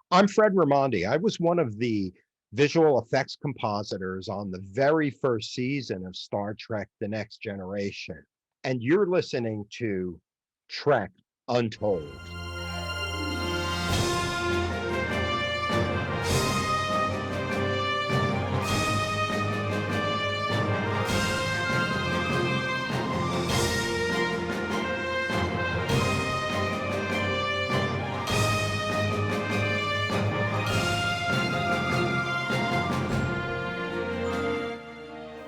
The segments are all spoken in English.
I'm Fred Raimondi. I was one of the visual effects compositors on the very first season of Star Trek The Next Generation. And you're listening to Trek Untold.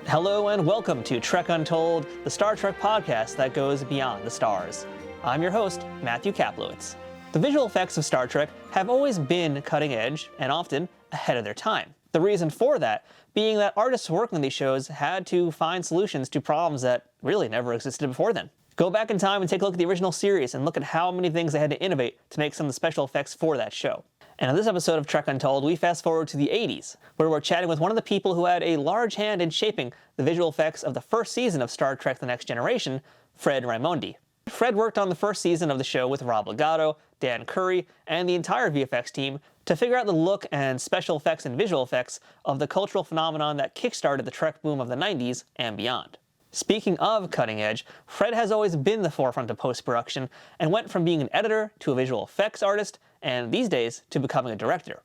Hello and welcome to Trek Untold, the Star Trek podcast that goes beyond the stars. I'm your host, Matthew Kaplowitz. The visual effects of Star Trek have always been cutting edge and often ahead of their time. The reason for that being that artists working on these shows had to find solutions to problems that really never existed before then. Go back in time and take a look at the original series and look at how many things they had to innovate to make some of the special effects for that show. And in this episode of Trek Untold, we fast forward to the 80s, where we're chatting with one of the people who had a large hand in shaping the visual effects of the first season of Star Trek The Next Generation, Fred Raimondi. Fred worked on the first season of the show with Rob Legato, Dan Curry, and the entire VFX team to figure out the look and special effects and visual effects of the cultural phenomenon that kickstarted the Trek boom of the 90s and beyond. Speaking of cutting edge, Fred has always been the forefront of post-production and went from being an editor to a visual effects artist, and these days to becoming a director.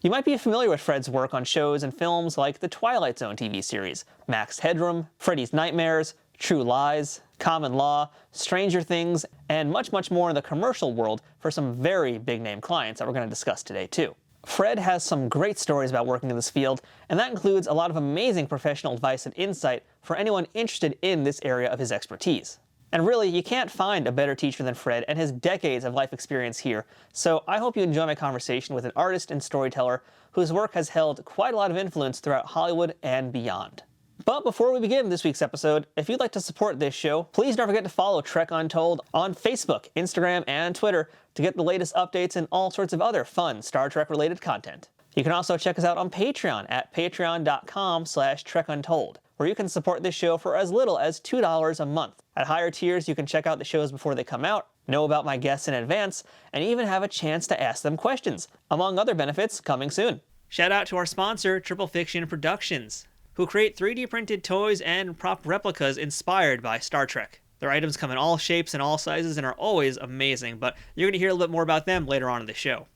You might be familiar with Fred's work on shows and films like the Twilight Zone TV series, Mac's Headroom, Freddy's Nightmares, True Lies, Common Law, Stranger Things, and much, much more in the commercial world for some very big-name clients that we're going to discuss today too. Fred has some great stories about working in this field, and that includes a lot of amazing professional advice and insight for anyone interested in this area of his expertise. And really, you can't find a better teacher than Fred and his decades of life experience here, so I hope you enjoy my conversation with an artist and storyteller whose work has held quite a lot of influence throughout Hollywood and beyond. But before we begin this week's episode, if you'd like to support this show, please don't forget to follow Trek Untold on Facebook, Instagram, and Twitter to get the latest updates and all sorts of other fun Star Trek-related content. You can also check us out on Patreon at patreon.com/TrekUntold, where you can support this show for as little as $2 a month. At higher tiers, you can check out the shows before they come out, know about my guests in advance, and even have a chance to ask them questions, among other benefits coming soon. Shout out to our sponsor, Triple Fiction Productions, who create 3D printed toys and prop replicas inspired by Star Trek. Their items come in all shapes and all sizes and are always amazing, but you're going to hear a little bit more about them later on in the show.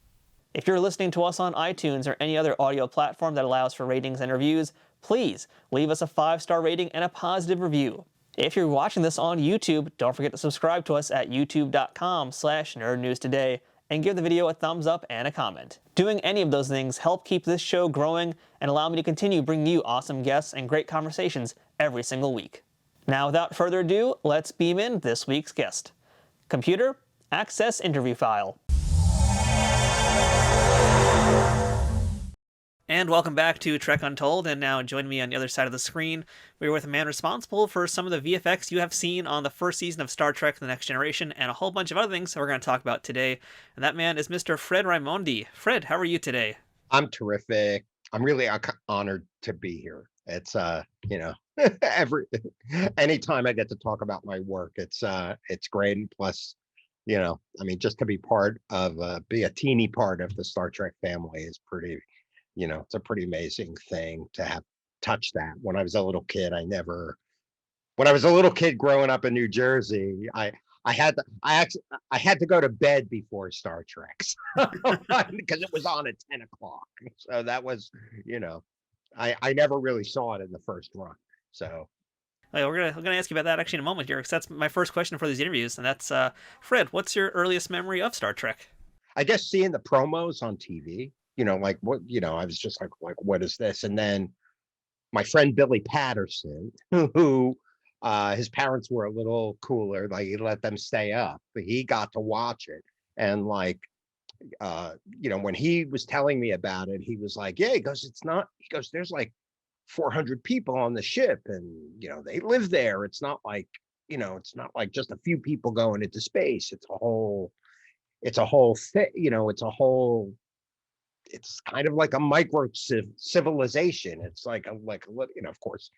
If you're listening to us on iTunes or any other audio platform that allows for ratings and reviews, please leave us a 5-star rating and a positive review. If you're watching this on YouTube, don't forget to subscribe to us at youtube.com/nerdnewstoday and give the video a thumbs up and a comment. Doing any of those things help keep this show growing and allow me to continue bringing you awesome guests and great conversations every single week. Now, without further ado, let's beam in this week's guest. Computer, access interview file. And welcome back to Trek Untold, and now joining me on the other side of the screen, we're with a man responsible for some of the VFX you have seen on the first season of Star Trek The Next Generation, and a whole bunch of other things that we're going to talk about today. And that man is Mr. Fred Raimondi. Fred, how are you today? I'm terrific. I'm really honored to be here. It's every anytime I get to talk about my work, it's great. And plus, just to be part of be a teeny part of the Star Trek family is pretty. It's a pretty amazing thing to have touched that. When I was a little kid, growing up in New Jersey, I had to go to bed before Star Trek because it was on at 10 o'clock. So that was, I never really saw it in the first run. So we're gonna ask you about that actually in a moment here, because that's my first question for these interviews, and that's Fred, what's your earliest memory of Star Trek? I guess seeing the promos on TV. I was just like, what is this? And then my friend Billy Patterson, who his parents were a little cooler, like he let them stay up, but he got to watch it. And when he was telling me about it, he was like, yeah, he goes, there's like 400 people on the ship and, they live there. It's not like just a few people going into space. It's a whole thing, it's kind of like a micro civilization. It's like of course,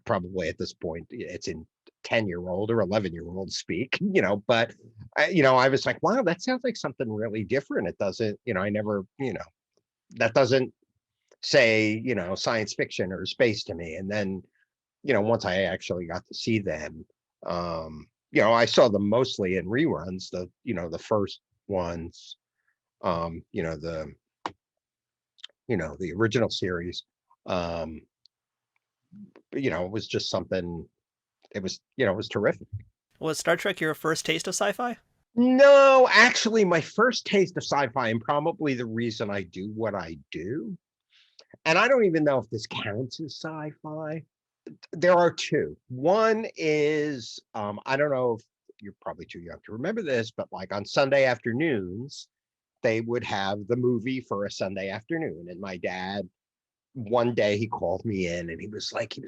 probably at this point it's in 10-year-old or 11-year-old speak, but I was like, wow, that sounds like something really different. It doesn't, I never, that doesn't say, science fiction or space to me. And then, once I actually got to see them, I saw them mostly in reruns, the first ones, the original series. Um, it was just something, it was terrific. Was Star Trek your first taste of sci-fi? No, actually, my first taste of sci-fi, and probably the reason I do what I do, and I don't even know if this counts as sci-fi. There are two. One is, I don't know if you're probably too young to remember this, but like on Sunday afternoons, they would have the movie for a Sunday afternoon. And my dad, one day he called me in and he was like,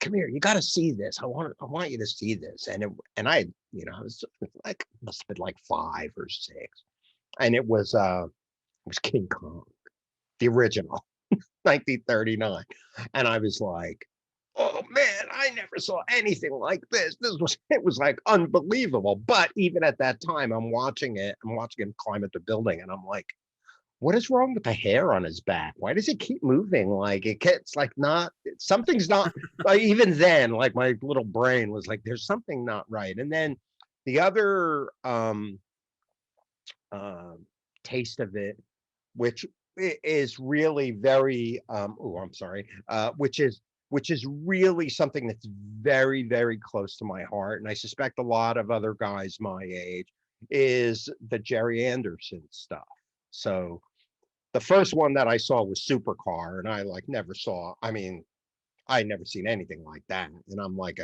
come here, you got to see this. I want you to see this. And I, I was like, must have been like 5 or 6. And it was King Kong, the original, 1939. And I was like, oh man, I never saw anything like this. It was like unbelievable. But even at that time, I'm watching him climb up the building, and I'm like, what is wrong with the hair on his back? Why does it keep moving? Like it gets like not something's not like even then, like my little brain was like, there's something not right. And then the other uh, taste of it, which is really very oh, I'm sorry, which is really something that's very, very close to my heart, and I suspect a lot of other guys my age, is the Jerry Anderson stuff. So the first one that I saw was Supercar, and I like never saw. I mean, I never seen anything like that, and I'm like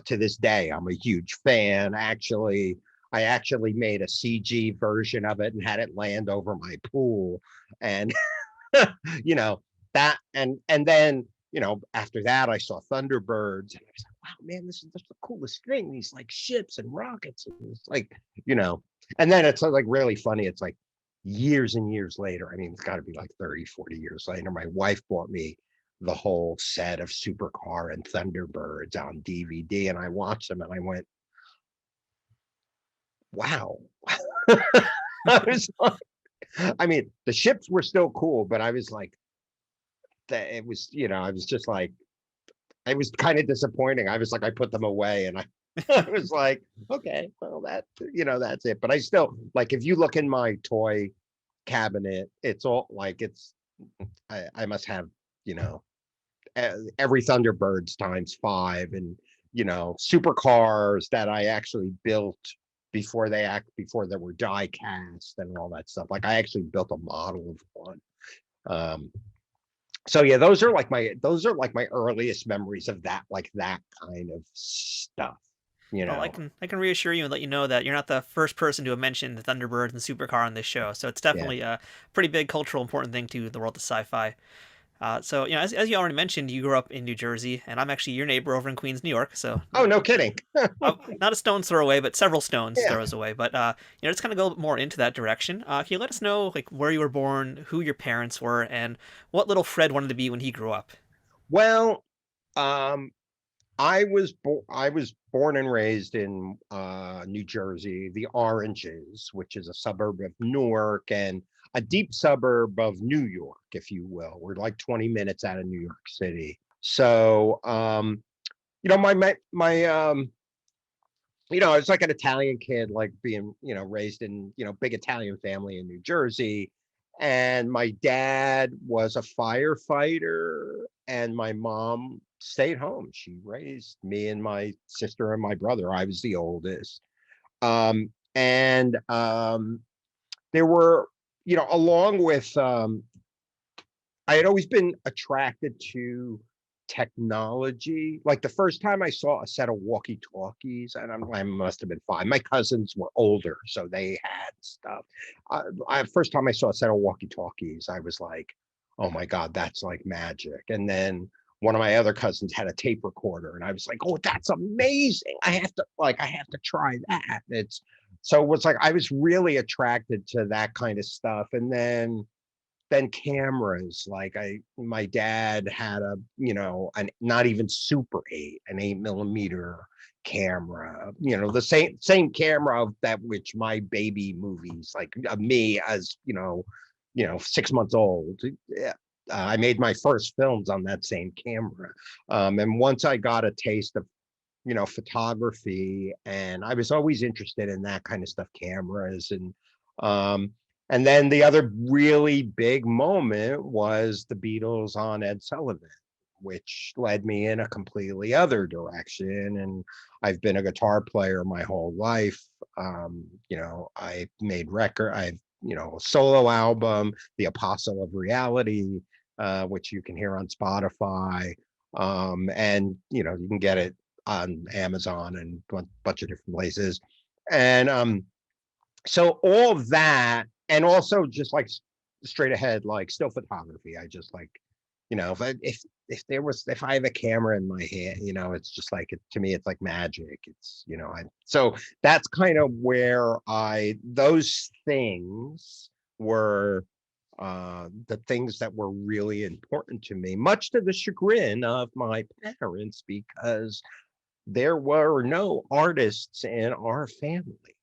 to this day, I'm a huge fan. Actually, I actually made a CG version of it and had it land over my pool, and you know that, and then after that, I saw Thunderbirds, and I was like, wow, man, this is just the coolest thing. These like ships and rockets, and it's like you know, and then it's like really funny. It's like years and years later. I mean, it's got to be like 30, 40 years later. My wife bought me the whole set of Supercar and Thunderbirds on DVD, and I watched them, and I went, wow. I was like, I mean, the ships were still cool, but I was like, that it was, I was just like, it was kind of disappointing. I was like, I put them away, and I, I was like, okay, well, that's it. But I still like, if you look in my toy cabinet, it's all like I must have, you know, every Thunderbirds times 5, and supercars that I actually built before they were die cast and all that stuff. Like I actually built a model of one. Um, so yeah, those are like my earliest memories of that kind of stuff. You Well, I know, can I can reassure you and let you know that you're not the first person to have mentioned the Thunderbirds and Supercar on this show. So it's yeah. definitely a pretty big cultural important thing to the world of sci-fi. So as you already mentioned, you grew up in New Jersey, and I'm actually your neighbor over in Queens, New York. So Oh, no kidding. not a stone's throw away, but several stones Yeah. throws away. But just kind of go more into that direction. Can you let us know like where you were born, who your parents were, and what little Fred wanted to be when he grew up? Well, um, I was born and raised in New Jersey, the Oranges, which is a suburb of Newark and a deep suburb of New York, if you will. We're like 20 minutes out of New York City. So, my I was like an Italian kid, like being, raised in, big Italian family in New Jersey. And my dad was a firefighter, and my mom stayed home. She raised me and my sister and my brother. I was the oldest. And there were, along with I had always been attracted to technology. Like the first time I saw a set of walkie-talkies, and I must have been 5. My cousins were older, so they had stuff. First time I saw a set of walkie-talkies, I was like, "Oh my God, that's like magic!" And then one of my other cousins had a tape recorder, and I was like, "Oh, that's amazing! I have to try that." So it was like I was really attracted to that kind of stuff, and then cameras, like my dad had a an not even super 8, an 8 millimeter camera, the same camera of that which my baby movies, like me as 6 months old. Yeah. I made my first films on that same camera. And once I got a taste of photography, and I was always interested in that kind of stuff, cameras, and then the other really big moment was the Beatles on Ed Sullivan, which led me in a completely other direction. And I've been a guitar player my whole life. I made I've, a solo album, The Apostle of Reality, which you can hear on Spotify. And, you can get it on Amazon and a bunch of different places. And so all of that, and also just like straight ahead, like still photography. I just like, if I have a camera in my hand, it's just like, to me, it's like magic. It's, so that's kind of where those things were the things that were really important to me, much to the chagrin of my parents, because there were no artists in our family.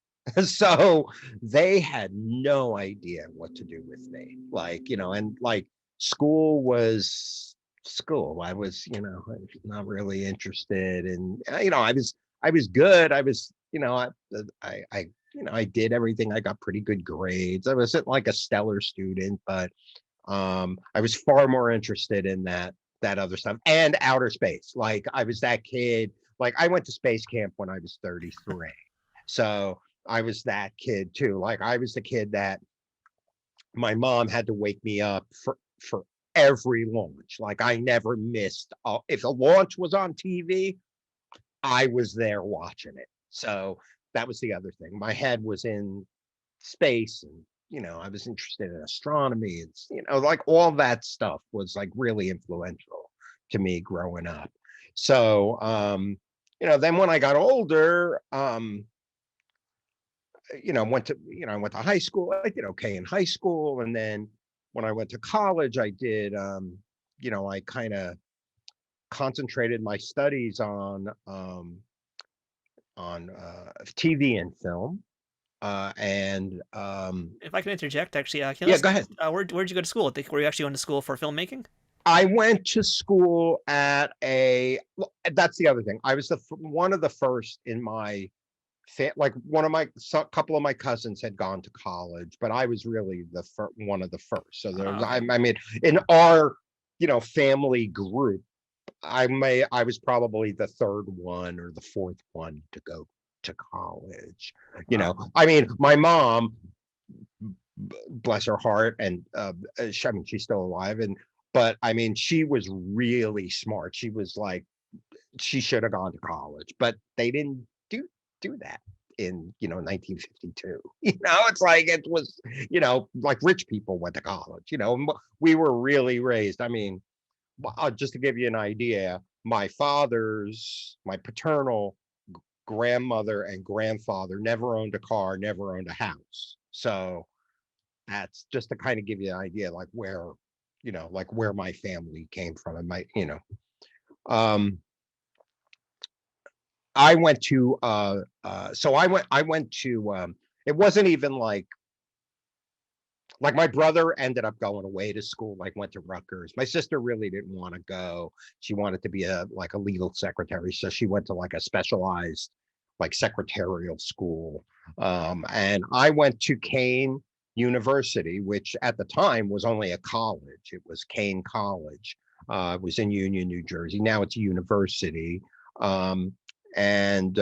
So they had no idea what to do with me. Like, and like school was school. I was, not really interested in, I was good. I was, I did everything. I got pretty good grades. I wasn't like a stellar student, but I was far more interested in that other stuff and outer space. Like I was that kid. Like I went to space camp when I was 33. So I was that kid too. Like I was the kid that my mom had to wake me up for every launch. Like I never missed. If a launch was on TV, I was there watching it. So that was the other thing. My head was in space, and I was interested in astronomy. It's like all that stuff was like really influential to me growing up. So then when I got older, I went to high school. I did okay in high school, and then when I went to college, I did I kind of concentrated my studies on TV and film. And If I can interject, actually, can you yeah, let's, go ahead. where'd you go to school? Were you actually going to school for filmmaking? I went to school at that's the other thing. I was one of the first in my like couple of my cousins had gone to college, but I was really one of the first. So there was, Okay. I mean, in our, family group, I was probably the third one or the fourth one to go to college. Wow. I mean, my mom, bless her heart, and I mean, she's still alive, but I mean, she was really smart. She was like, she should have gone to college, but they didn't do that in 1952. It's like it was, like rich people went to college. And we were really raised. I mean, just to give you an idea, my paternal grandmother and grandfather never owned a car, never owned a house. So that's just to kind of give you an idea, like where my family came from. And um I went to I went to it wasn't even like my brother ended up going away to school, like went to Rutgers. My sister really didn't want to go. She wanted to be a legal secretary, so she went to like a specialized like secretarial school. And I went to Kane University, which at the time was only a college. It was Kane College. It was in Union, New Jersey. Now it's a university. And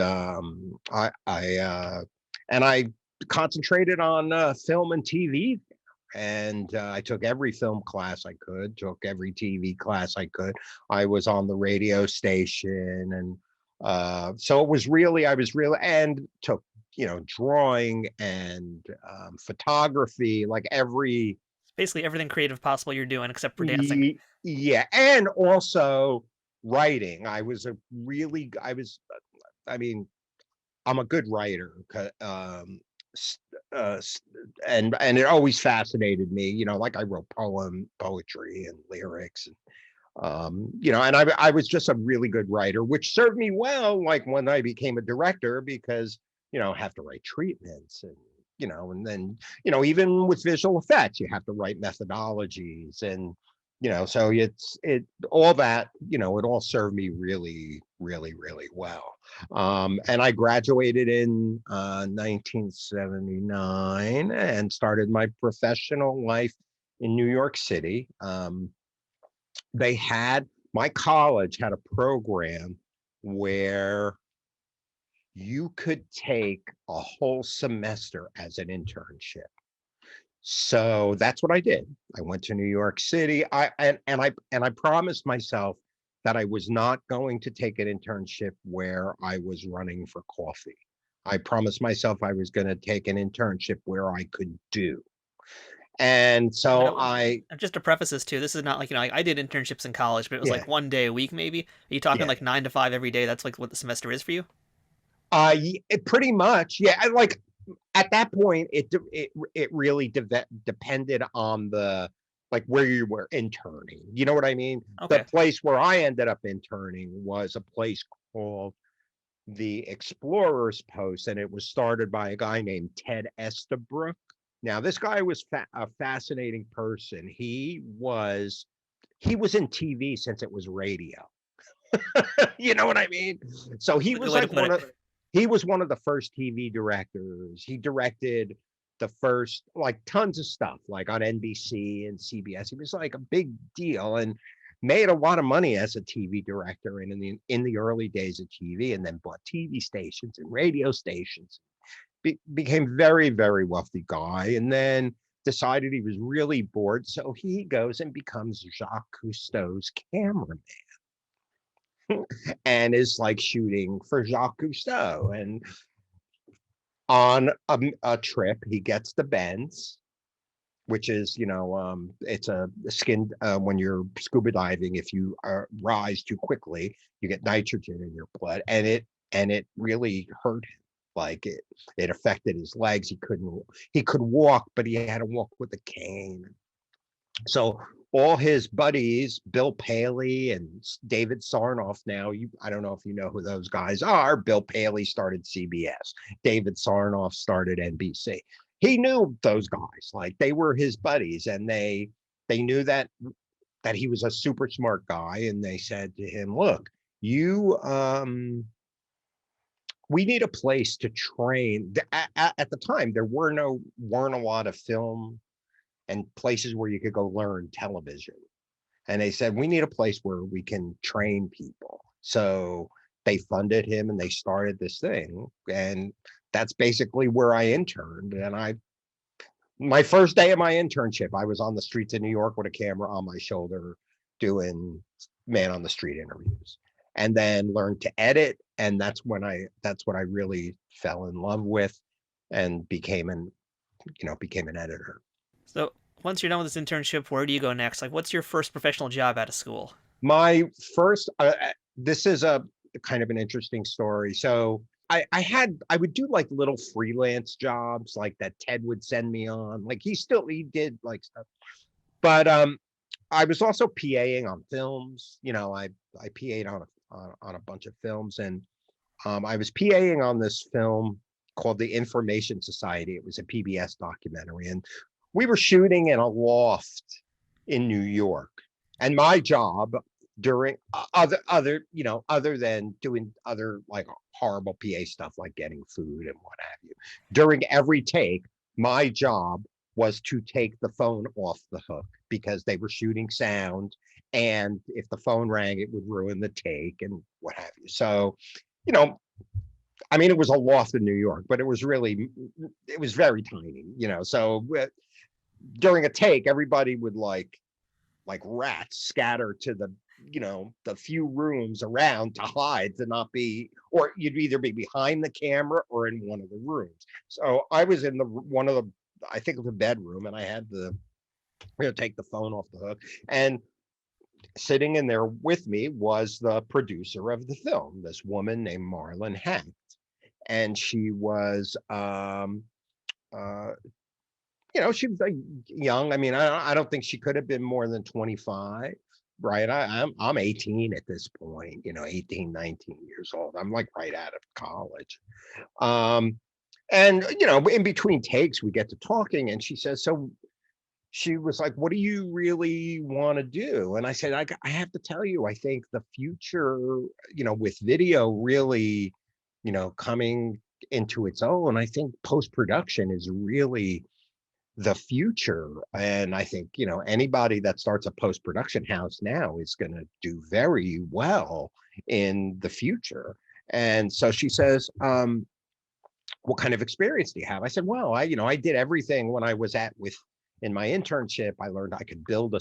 I concentrated on film and TV, and I took every film class I could, took every TV class I could. I was on the radio station, and so it was really, and took drawing and photography, like Basically everything creative possible you're doing except for dancing. Yeah, and also writing. I mean, I'm a good writer, and it always fascinated me. Like I wrote poetry and lyrics, And I was just a really good writer, which served me well, like when I became a director, because, I have to write treatments and, and then, even with visual effects, you have to write methodologies and, so it all that, it all served me really, really, really well. And I graduated in 1979 and started my professional life in New York City. My college had a program where you could take a whole semester as an internship. So that's what I did. I went to New York City. I promised myself that I was not going to take an internship where I was running for coffee. I promised myself I was going to take an internship where I could do. And so just to preface this too, this is not like, I did internships in college, but it was yeah, like 1 day a week, maybe. Are you talking yeah. like 9 to 5 every day? That's like what the semester is for you? Pretty much, yeah. Like at that point, it really depended on the like where you were interning. You know what I mean? The Okay. place where I ended up interning was a place called the Explorer's Post, and it was started by a guy named Ted Estabrook. Now, this guy was a fascinating person. He was in TV since it was radio. You know what I mean? So That's a good way to put it. he was one of the first TV directors. He directed the first like tons of stuff like on NBC and CBS. He was like a big deal and made a lot of money as a TV director and in the early days of TV, and then bought TV stations and radio stations. Became very, very wealthy guy, and then decided he was really bored, so he goes and becomes Jacques Cousteau's cameraman and is like shooting for Jacques Cousteau. And on a trip, he gets the bends, which is, it's a skin, when you're scuba diving, if you rise too quickly, you get nitrogen in your blood, and it really hurt him. Like it affected his legs. He could walk, but he had to walk with a cane. So all his buddies, Bill Paley and David Sarnoff. Now, I don't know if you know who those guys are. Bill Paley started CBS. David Sarnoff started NBC. He knew those guys, like they were his buddies, and they knew that he was a super smart guy, and they said to him, "Look, we need a place to train." At the time, there weren't a lot of film and places where you could go learn television. And they said, we need a place where we can train people. So they funded him and they started this thing. And that's basically where I interned. And my first day of my internship, I was on the streets of New York with a camera on my shoulder doing man on the street interviews, and then learned to edit. And that's what I really fell in love with and became an editor. So once you're done with this internship, where do you go next? Like, what's your first professional job out of school? My first, this is a kind of an interesting story. So I would do like little freelance jobs like that Ted would send me on. Like he did like stuff, but I was also PAing on films. I PA'd on a bunch of films, and I was PAing on this film called The Information Society. It was a PBS documentary, and we were shooting in a loft in New York. And my job during other than doing other like horrible PA stuff like getting food and what have you, during every take, my job was to take the phone off the hook because they were shooting sound. And if the phone rang, it would ruin the take and what have you. So, it was a loft in New York, but it was very tiny, so during a take, everybody would like rats scatter to the few rooms around to hide, to not be, or you'd either be behind the camera or in one of the rooms. So I was in I think it was a bedroom, and I had to take the phone off the hook. And sitting in there with me was the producer of the film, this woman named Marlon Hack. And she was she was like young. I don't think she could have been more than 25. right. I'm 18 at this point, 18, 19 years old. I'm like right out of college. Um, and in between takes, we get to talking, and she says, so she was like, what do you really want to do? And I said, I have to tell you, I think the future, with video really, coming into its own, I think post-production is really the future. And I think, anybody that starts a post-production house now is going to do very well in the future. And so she says, what kind of experience do you have? I said, well, I did everything when I was in my internship. I learned I could build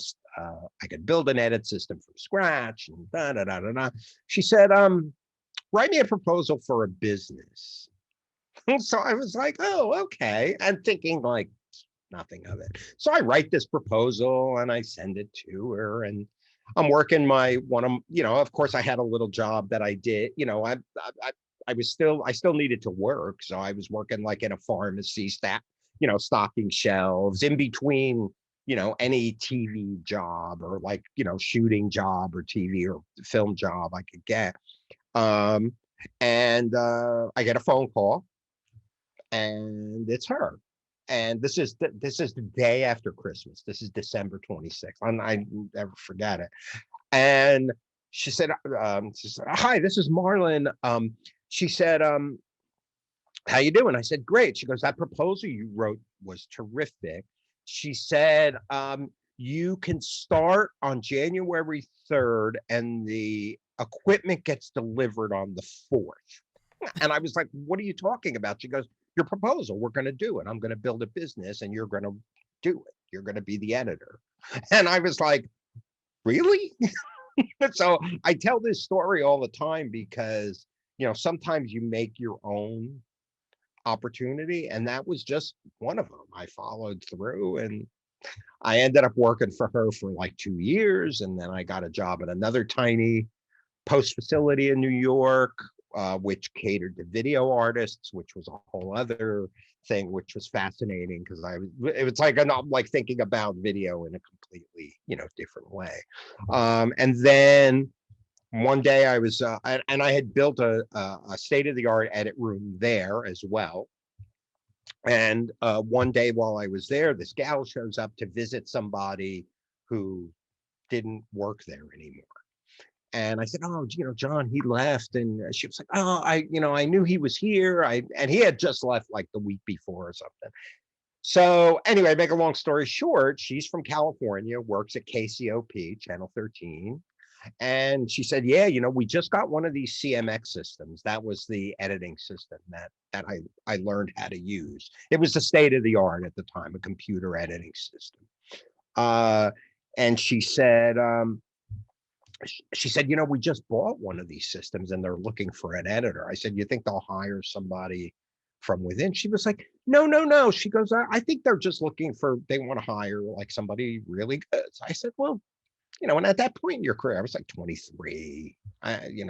an edit system from scratch and da da da da da. She said, write me a proposal for a business. So I was like, oh, okay. And thinking like nothing of it. So I write this proposal and I send it to her, and I'm working my one of, of course I had a little job that I did, I still needed to work. So I was working like in a pharmacy staff, stocking shelves in between, any TV job or like, shooting job or TV or film job I could get. Um, and I get a phone call, and it's her. And this is the day after Christmas. This is December 26th. I never forget it. And she said, hi, this is Marlon. She said, how you doing? I said, great. She goes, that proposal you wrote was terrific. She said, you can start on January 3rd and the equipment gets delivered on the 4th. And I was like, what are you talking about? She goes, your proposal, we're going to do it. I'm going to build a business and you're going to do it. You're going to be the editor. And I was like, really? So I tell this story all the time because, sometimes you make your own opportunity, and that was just one of them. I followed through, and I ended up working for her for like 2 years, and then I got a job at another tiny post facility in New York, which catered to video artists, which was a whole other thing, which was fascinating because it was like I'm like thinking about video in a completely different way. And then one day I was and I had built a state-of-the-art edit room there as well. And one day while I was there, this gal shows up to visit somebody who didn't work there anymore. And I said, oh, John, he left. And she was like, oh, I knew he was here. And he had just left like the week before or something. So anyway, make a long story short, she's from California, works at KCOP, Channel 13. And she said, yeah, we just got one of these CMX systems. That was the editing system that I learned how to use. It was the state of the art at the time, a computer editing system. And she said, we just bought one of these systems and they're looking for an editor. I said, you think they'll hire somebody from within? She was like, no. She goes, I think they're just they want to hire like somebody really good. So I said, well, and at that point in your career, I was like 23,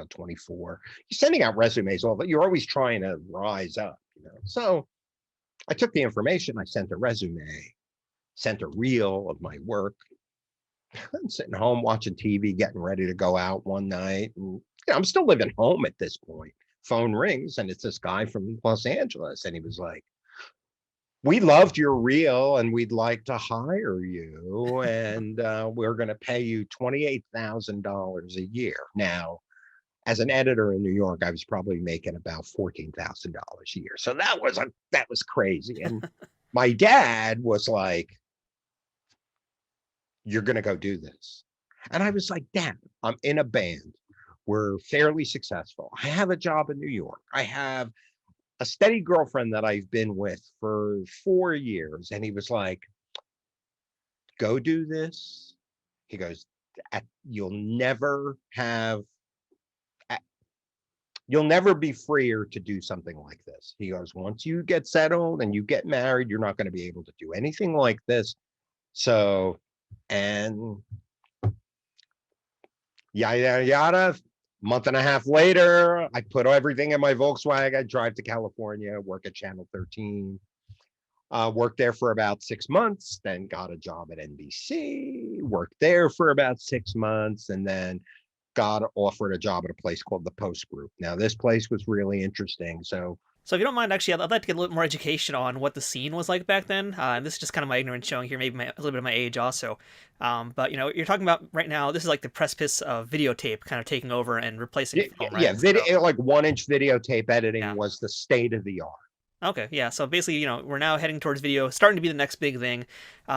24. You're sending out resumes, but you're always trying to rise up, So I took the information, I sent a resume, sent a reel of my work. I'm sitting home watching TV, getting ready to go out one night. And I'm still living home at this point. Phone rings, and it's this guy from Los Angeles. And he was like, we loved your reel and we'd like to hire you. And we're going to pay you $28,000 a year. Now, as an editor in New York, I was probably making about $14,000 a year. So that was crazy. And my dad was like, you're going to go do this. And I was like, Dad, I'm in a band. We're fairly successful. I have a job in New York. I have a steady girlfriend that I've been with for 4 years. And he was like, go do this. He goes, you'll never be freer to do something like this. He goes, once you get settled and you get married, you're not going to be able to do anything like this. So, and yada, yada. Month and a half later, I put everything in my Volkswagen. I drive to California, work at Channel 13. Worked there for about 6 months, then got a job at NBC, worked there for about 6 months, and then got offered a job at a place called the Post Group. Now, this place was really interesting. So if you don't mind, actually, I'd like to get a little more education on what the scene was like back then. And this is just kind of my ignorance showing here, maybe a little bit of my age also. But you're talking about right now. This is like the precipice of videotape kind of taking over and replacing film, right? Yeah, video, like 1-inch videotape editing Yeah. was the state of the art. Okay, yeah. So basically, we're now heading towards video, starting to be the next big thing.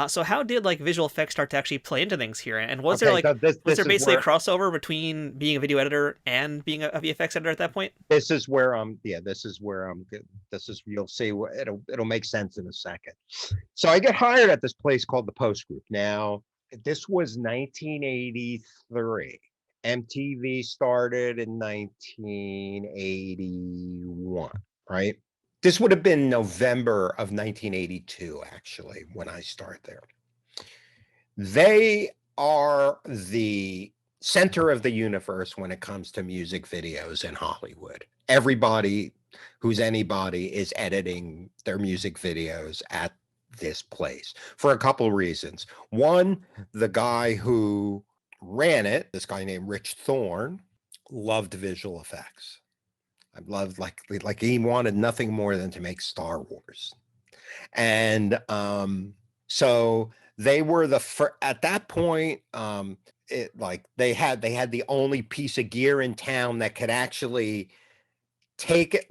So how did like visual effects start to actually play into things here? And was there Okay, like so was there is basically a where crossover between being a video editor and being a VFX editor at that point? this is where this is where I'm good. This is You'll see it'll make sense in a second. So I get hired at this place called the Post Group. Now, this was 1983. MTV started in 1981, right? This would have been November of 1982, actually, when I start there. They are the center of the universe when it comes to music videos in Hollywood. Everybody who's anybody is editing their music videos at this place for a couple reasons. One, the guy who ran it, this guy named Rich Thorne, loved visual effects. I loved like he wanted nothing more than to make Star Wars. And so they were at that point, they had the only piece of gear in town that could actually take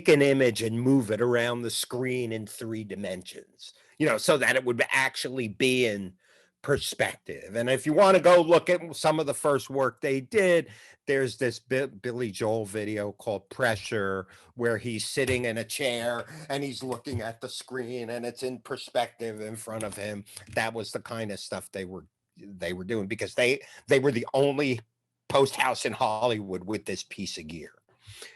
an image and move it around the screen in 3 dimensions, so that it would actually be in perspective. And if you want to go look at some of the first work they did, there's this Billy Joel video called Pressure, where he's sitting in a chair and he's looking at the screen and it's in perspective in front of him. That was the kind of stuff they were doing, because they were the only post house in Hollywood with this piece of gear.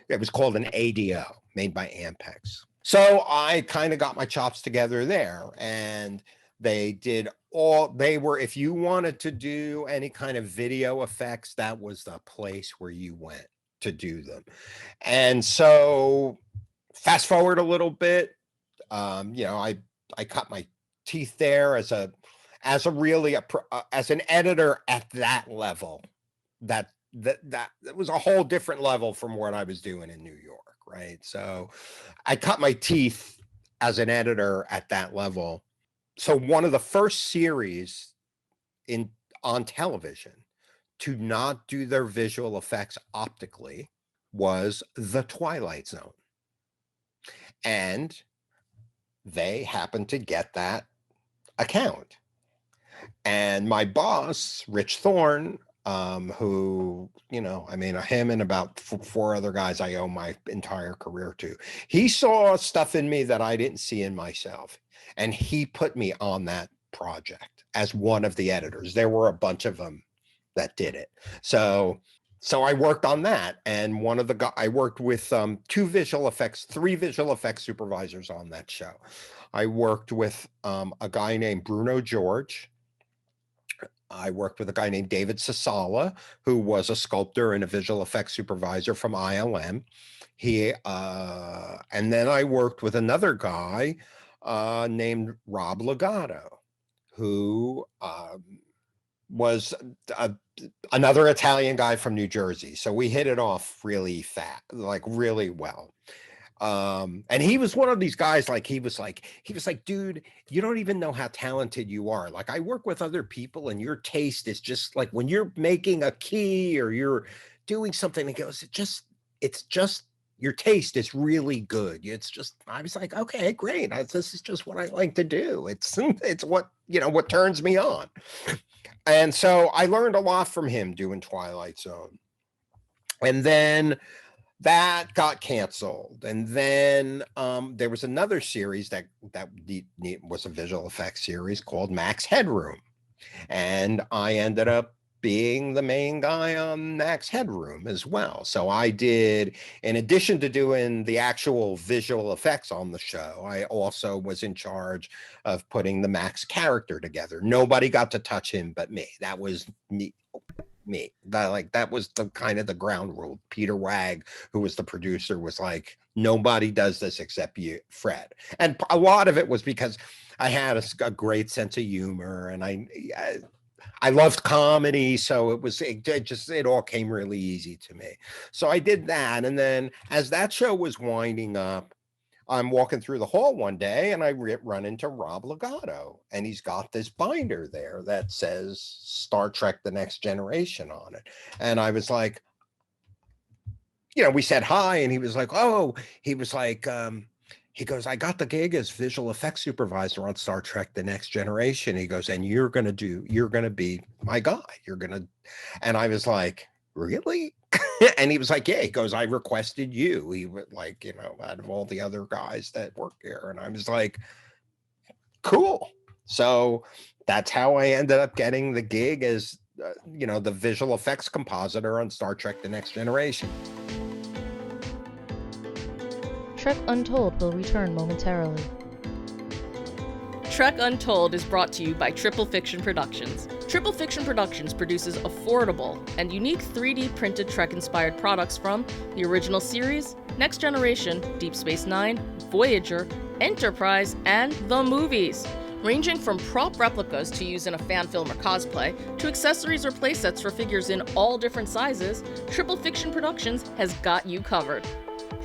It was called an ADO, made by Ampex. So I kind of got my chops together there, and if you wanted to do any kind of video effects, that was the place where you went to do them. And so fast forward a little bit, I cut my teeth there as an editor at that level. That was a whole different level from what I was doing in New York, right? So I cut my teeth as an editor at that level. So one of the first series on television to not do their visual effects optically was The Twilight Zone. And they happened to get that account. And my boss, Rich Thorne, who, him and about 4 other guys I owe my entire career to, he saw stuff in me that I didn't see in myself. And he put me on that project as one of the editors. There were a bunch of them that did it. So I worked on that. And I worked with 3 visual effects supervisors on that show. I worked with a guy named Bruno George. I worked with a guy named David Sasala, who was a sculptor and a visual effects supervisor from ILM. And then I worked with another guy named Rob Legato, who was another Italian guy from New Jersey. So we hit it off really really well. And he was one of these guys, he was like, dude, you don't even know how talented you are. Like, I work with other people and your taste is just like, when you're making a key or you're doing something, it goes, it's just your taste is really good. I was like, okay, great. This is just what I like to do. It's what turns me on. And so I learned a lot from him doing Twilight Zone. And then that got canceled. And then there was another series that was a visual effects series called Max Headroom. And I ended up being the main guy on Max Headroom as well. So I did, in addition to doing the actual visual effects on the show, I also was in charge of putting the Max character together. Nobody got to touch him but me. That was neat. me. That was the kind of the ground rule. Peter Wag, who was the producer, was like, nobody does this except you, Fred. And a lot of it was because I had a great sense of humor, and I loved comedy, so it all came really easy to me. So I did that, and then as that show was winding up, I'm walking through the hall one day and I run into Rob Legato, and he's got this binder there that says Star Trek The Next Generation on it. And I was like, we said hi, and he was like, oh, he was like, he goes, I got the gig as visual effects supervisor on Star Trek The Next Generation. He goes, and you're going to be my guy. And I was like, really? And he was like, yeah. He goes, I requested you. He was like, out of all the other guys that work here. And I was like, cool. So that's how I ended up getting the gig as, the visual effects compositor on Star Trek The Next Generation. Trek Untold will return momentarily. Trek Untold is brought to you by Triple Fiction Productions. Triple Fiction Productions produces affordable and unique 3D printed Trek-inspired products from the original series, Next Generation, Deep Space Nine, Voyager, Enterprise, and the movies. Ranging from prop replicas to use in a fan film or cosplay, to accessories or playsets for figures in all different sizes, Triple Fiction Productions has got you covered.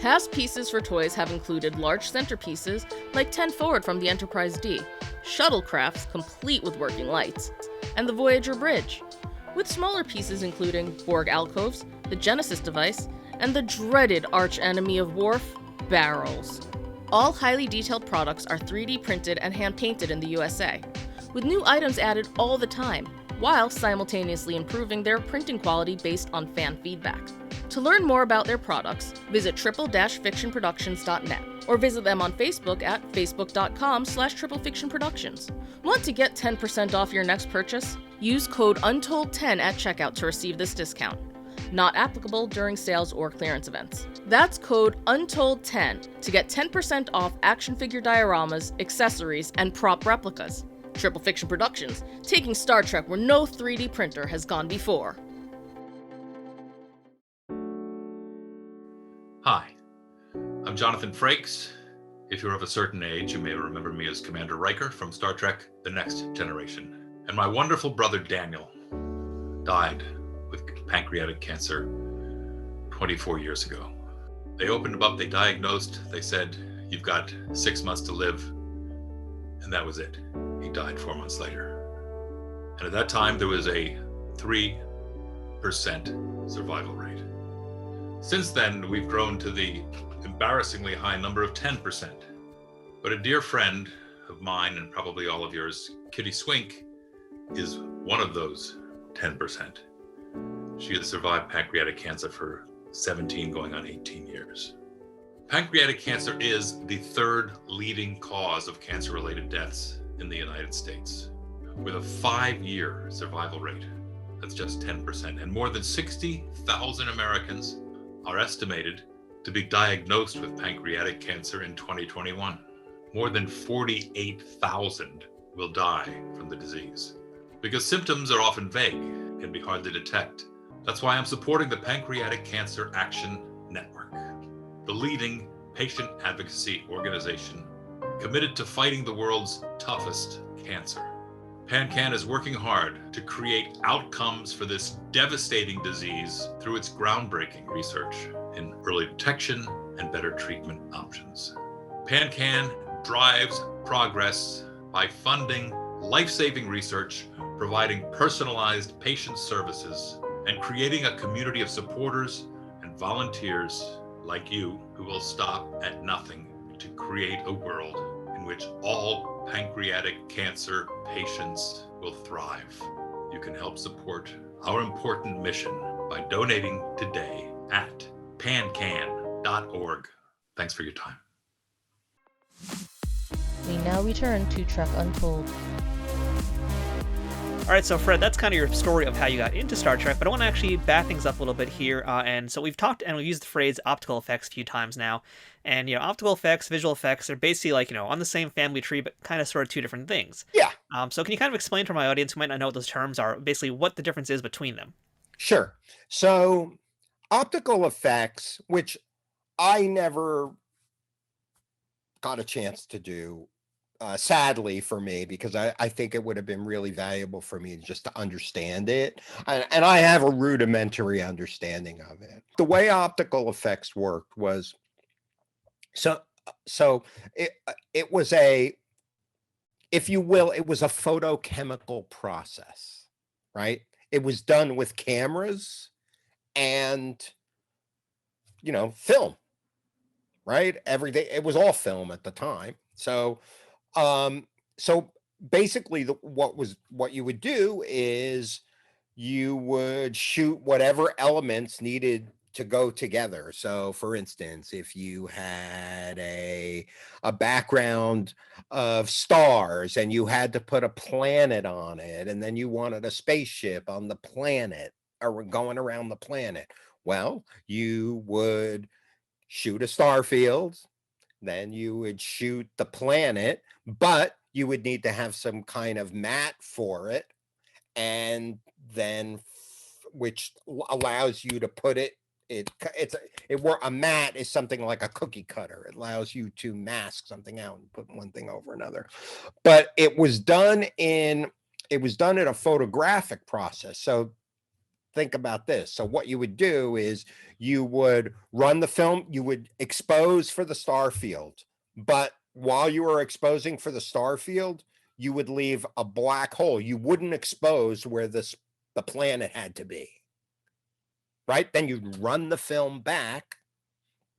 Past pieces for toys have included large centerpieces like 10 Forward from the Enterprise D, shuttlecrafts complete with working lights, and the Voyager Bridge, with smaller pieces including Borg alcoves, the Genesis device, and the dreaded arch-enemy of Worf, barrels. All highly detailed products are 3D printed and hand-painted in the USA, with new items added all the time, while simultaneously improving their printing quality based on fan feedback. To learn more about their products, visit triple-fictionproductions.net or visit them on Facebook at facebook.com/triplefictionproductions. Want to get 10% off your next purchase? Use code UNTOLD10 at checkout to receive this discount. Not applicable during sales or clearance events. That's code UNTOLD10 to get 10% off action figure dioramas, accessories, and prop replicas. Triple Fiction Productions, taking Star Trek where no 3D printer has gone before. Hi, I'm Jonathan Frakes. If you're of a certain age, you may remember me as Commander Riker from Star Trek The Next Generation. And my wonderful brother Daniel died with pancreatic cancer 24 years ago. They opened him up, they diagnosed, they said, you've got 6 months to live. And that was it. He died 4 months later. And at that time, there was a 3% survival rate. Since then, we've grown to the embarrassingly high number of 10%. But a dear friend of mine, and probably all of yours, Kitty Swink, is one of those 10%. She has survived pancreatic cancer for 17 going on 18 years. Pancreatic cancer is the third leading cause of cancer-related deaths in the United States, with a 5-year survival rate. That's just 10%. And more than 60,000 Americans are estimated to be diagnosed with pancreatic cancer in 2021. More than 48,000 will die from the disease. Because symptoms are often vague and can be hard to detect. That's why I'm supporting the Pancreatic Cancer Action Network, the leading patient advocacy organization committed to fighting the world's toughest cancer. PanCan is working hard to create outcomes for this devastating disease through its groundbreaking research in early detection and better treatment options. PanCan drives progress by funding life-saving research, providing personalized patient services, and creating a community of supporters and volunteers like you who will stop at nothing to create a world in which all pancreatic cancer patients will thrive. You can help support our important mission by donating today at pancan.org. Thanks for your time. We now return to Trek Untold. All right, so Fred, that's kind of your story of how you got into Star Trek, but I want to actually back things up a little bit here. And so we've talked and we've used the phrase optical effects a few times now. And, optical effects, visual effects are basically like, on the same family tree, but kind of sort of two different things. Yeah. So can you kind of explain to my audience who might not know what those terms are, basically what the difference is between them? Sure. So optical effects, which I never got a chance to do, sadly for me, because I think it would have been really valuable for me just to understand it. And I have a rudimentary understanding of it. The way optical effects worked was so it was a, if you will, it was a photochemical process, right? It was done with cameras and, film, right? Everything, it was all film at the time. Um, so basically what you would do is you would shoot whatever elements needed to go together. So for instance, if you had a background of stars and you had to put a planet on it, and then you wanted a spaceship on the planet or going around the planet, well, you would shoot a star field, then you would shoot the planet, but you would need to have some kind of mat for it, and then which allows you to put it, a mat is something like a cookie cutter. It allows you to mask something out and put one thing over another. But it was done in a photographic process. So think about this. So what you would do is you would run the film, you would expose for the star field, but while you were exposing for the star field, you would leave a black hole. You wouldn't expose where the planet had to be, right? Then you'd run the film back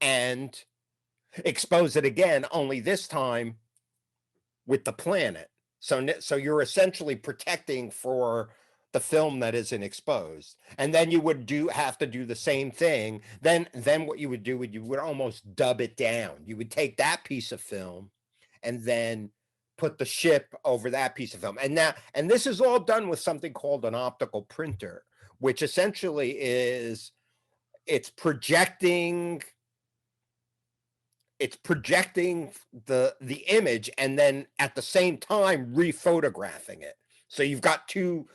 and expose it again, only this time with the planet. So you're essentially protecting for the film that isn't exposed. And then you would have to do the same thing. Then what you would do, you would almost dub it down. You would take that piece of film and then put the ship over that piece of film. And this is all done with something called an optical printer, which essentially is, it's projecting the image and then at the same time rephotographing it. So you've got two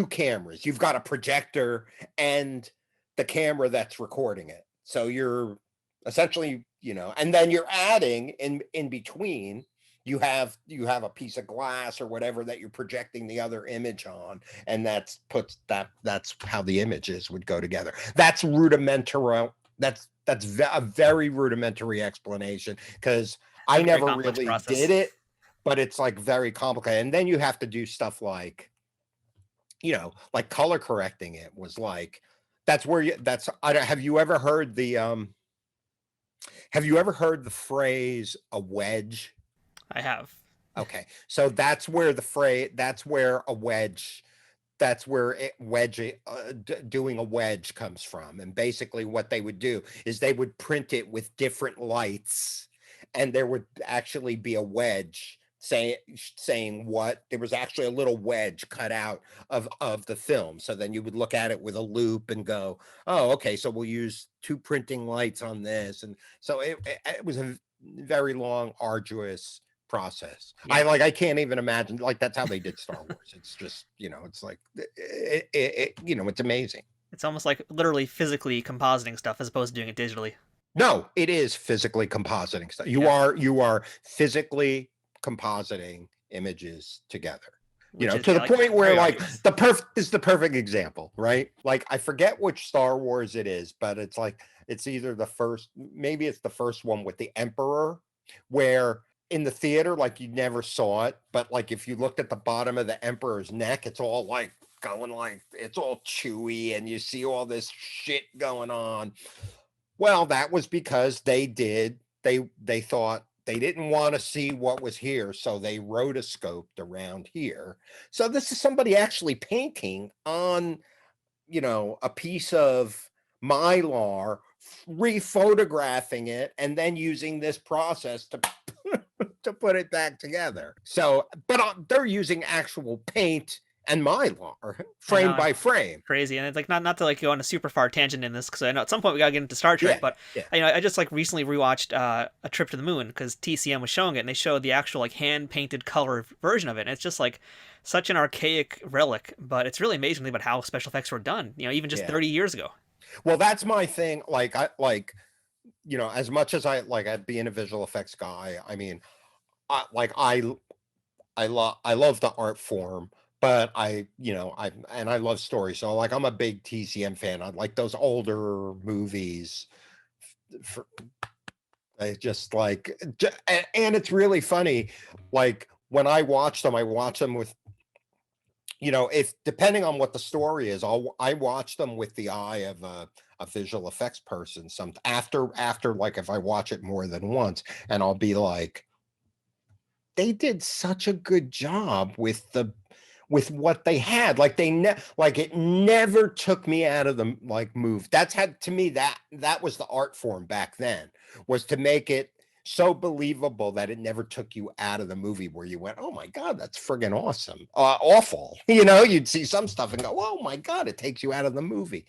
cameras. You've got a projector and the camera that's recording it. So you're essentially, and then you're adding in between, you have a piece of glass or whatever that you're projecting the other image on, and that's how the images would go together. That's rudimentary. That's a very rudimentary explanation, because I never really did it, but it's like very complicated. And then you have to do stuff like, like color correcting it was like, have you ever heard the phrase a wedge? I have. Okay. So that's where doing a wedge comes from. And basically what they would do is they would print it with different lights, and there would actually be a wedge saying what, there was actually a little wedge cut out of the film. So then you would look at it with a loop and go, oh, okay, so we'll use 2 printing lights on this. And so it was a very long, arduous process. Yeah. I can't even imagine, like, that's how they did Star Wars. It's just, it's like, it's amazing. It's almost like literally physically compositing stuff as opposed to doing it digitally. No, it is physically compositing stuff. You are physically compositing images together, to the point where, like, is the perfect example, right? Like, I forget which Star Wars it is, but it's like, it's either maybe it's the first one with the Emperor, where in the theater, like, you never saw it, but like if you looked at the bottom of the Emperor's neck, it's all like going, like, it's all chewy and you see all this shit going on. Well, that was because they thought they didn't want to see what was here, so they rotoscoped around here. So this is somebody actually painting on, a piece of Mylar, rephotographing it, and then using this process to put it back together. So, but they're using actual paint and Mylar frame by frame. Crazy. And it's like, not to like go on a super far tangent in this, because I know at some point we gotta get into Star Trek, but I just like recently rewatched A Trip to the Moon, because TCM was showing it, and they showed the actual like hand painted color version of it, and it's just like such an archaic relic, but it's really amazing about how special effects were done, even just Yeah. 30 years ago. Well, that's my thing. Like, as much as I'd being a visual effects guy, I mean, I love the art form, but I love stories. So like I'm a big TCM fan. I like those older movies. For, I just like, and it's really funny. Like when I watch them with, if depending on what the story is, I watch them with the eye of a visual effects person. Some after like if I watch it more than once, and I'll be like, they did such a good job with what they had. Like it never took me out of the move. That's had to me that was the art form back then, was to make it so believable that it never took you out of the movie where you went, oh my God, that's friggin' awesome. Awful. You'd see some stuff and go, oh my God, it takes you out of the movie.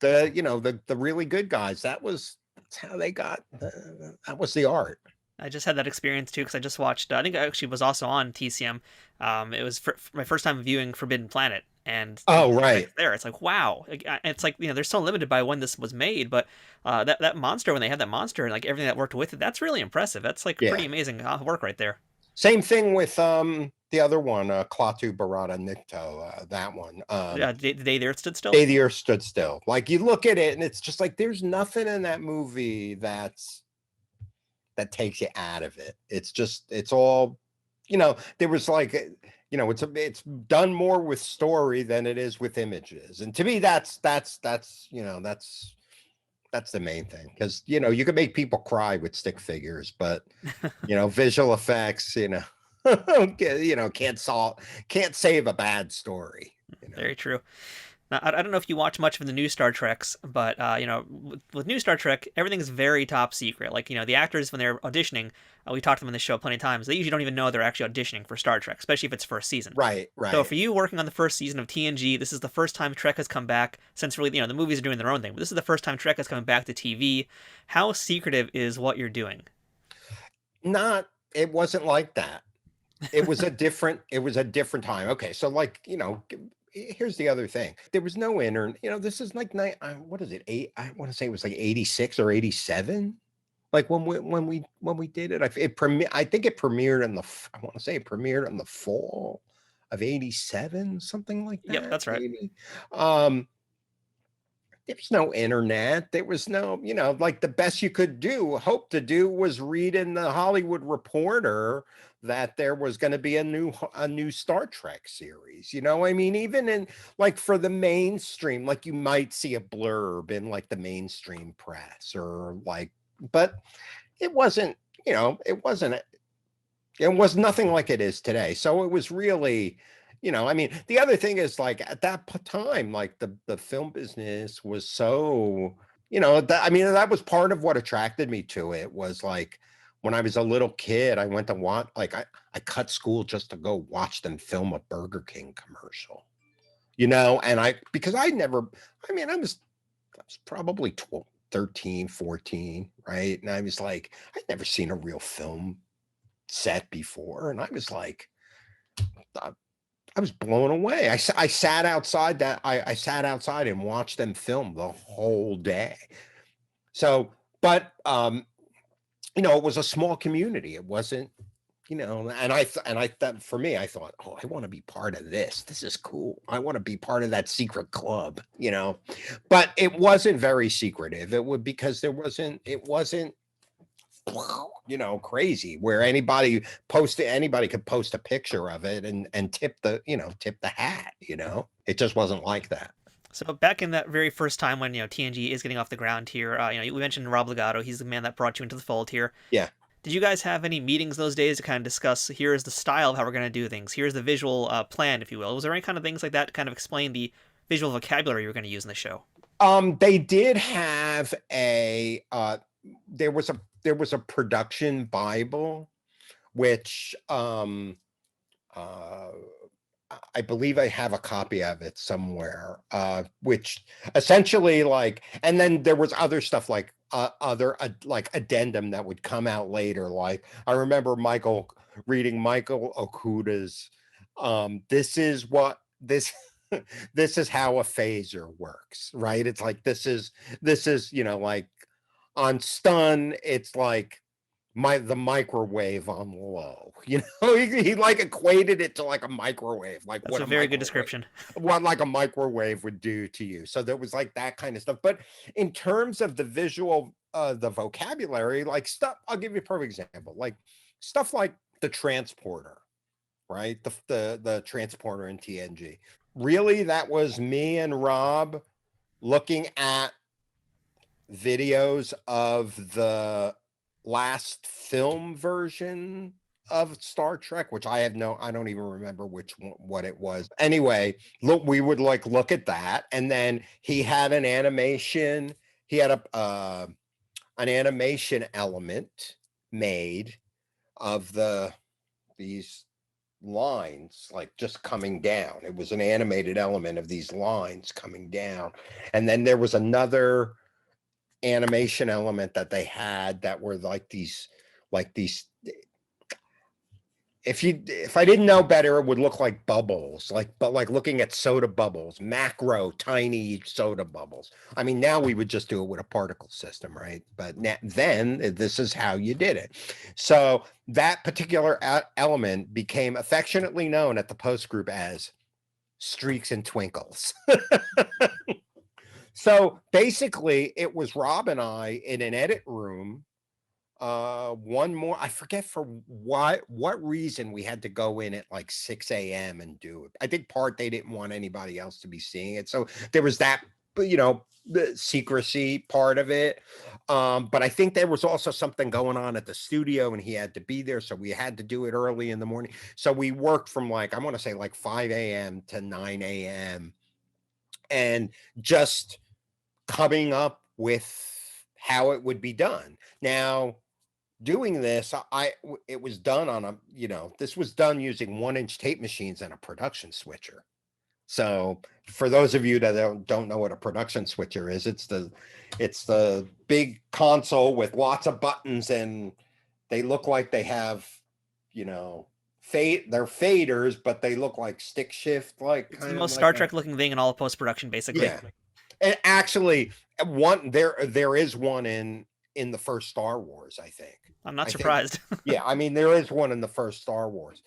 The really good guys, that's how they got, that was the art. I just had that experience too because I just watched. I think I actually was also on TCM. It was my first time viewing Forbidden Planet, and oh right, there it's like wow. It's like they're so limited by when this was made, but that monster, when they had that monster and like everything that worked with it, that's really impressive. That's like pretty amazing work right there. Same thing with the other one, Klaatu Barada Nikto, that one. The Day the Earth Stood Still. Day the Earth Stood Still. Like you look at it and it's just like there's nothing in that movie that takes you out of it. It's all, there was like, it's done more with story than it is with images. And to me, that's the main thing. Because, you can make people cry with stick figures, but, visual effects, can't save a bad story. Very true. Now, I don't know if you watch much of the new Star Treks, but with new Star Trek, everything's very top secret. Like the actors when they're auditioning, we talked to them on the show plenty of times. They usually don't even know they're actually auditioning for Star Trek, especially if it's first season. Right. So for you working on the first season of TNG, this is the first time Trek has come back since really the movies are doing their own thing. But this is the first time Trek has come back to TV. How secretive is what you're doing? It wasn't like that. It was a different time. Okay, so here's the other thing. There was no internet. This is like what is it? I want to say it was like 86 or 87. Like when we did it, I think it premiered I want to say it premiered in the fall of 87, something like that. Yep, that's right. Maybe. There was no internet. There was no, like the best you could hope to do was read in the Hollywood Reporter that there was going to be a new Star Trek series. Even in for the mainstream, like you might see a blurb in like the mainstream press but it wasn't, it was nothing like it is today. So it was really, the other thing is at that time, the film business was so, that was part of what attracted me to it. Was when I was a little kid, I went to watch, I cut school just to go watch them film a Burger King commercial, and because I was probably 12, 13, 14, right? And I was like, I'd never seen a real film set before. And I was like, I was blown away. I sat outside I sat outside and watched them film the whole day. So, but, it was a small community. It wasn't, and I thought, for me, I thought, oh, I want to be part of this. This is cool. I want to be part of that secret club, but it wasn't very secretive. Because it wasn't, crazy where anybody could post a picture of it and tip the hat, it just wasn't like that. So back in that very first time when TNG is getting off the ground here, we mentioned Rob Legato. He's the man that brought you into the fold here. Yeah. Did you guys have any meetings those days to kind of discuss, here's the style of how we're going to do things, here's the visual plan, if you will? Was there any kind of things like that to kind of explain the visual vocabulary you were going to use in the show? They did have there was a production Bible, which I believe I have a copy of it somewhere, which essentially and then there was other stuff other addendum that would come out later. I remember reading Michael Okuda's This is what this this is how a phaser works, right? It's like this is, you know, like on stun, it's like the microwave on low. You know, he like equated it to like a microwave, like That's what a a very good microwave description. what like a microwave would do to you. So there was like that kind of stuff. But in terms of the visual, the vocabulary, like stuff, I'll give you a perfect example, like stuff like the transporter, right? The transporter in TNG. Really, that was me and Rob looking at videos of the last film version of Star Trek, which I don't even remember which one, what it was. Anyway, look, we would like look at that, and then he had an animation. He had an animation element made of these lines like just coming down. It was an animated element of these lines coming down, and then there was another animation element that they had that were like these if I didn't know better, it would look like bubbles, but like looking at soda bubbles, macro tiny soda bubbles. I mean, now we would just do it with a particle system, right? But then this is how you did it. So that particular element became affectionately known at the post group as streaks and twinkles. So basically, it was Rob and I in an edit room. One more, I forget for what reason we had to go in at like 6 a.m. and do it. I think they didn't want anybody else to be seeing it. So there was that, you know, the secrecy part of it. But I think there was also something going on at the studio and he had to be there. So we had to do it early in the morning. So we worked from like, I want to say like 5 a.m. to 9 a.m. and just coming up with how it would be done. Now, doing this, it was done on this was done using 1-inch tape machines and a production switcher. So for those of you that don't know what a production switcher is, it's the big console with lots of buttons, and they look like they have, they're faders, but they look like stick shift, like it's the most Star Trek looking thing in all of post-production, basically. Yeah. And actually, there is one in the first Star Wars, I think. I'm not surprised. Yeah, I mean, there is one in the first Star Wars.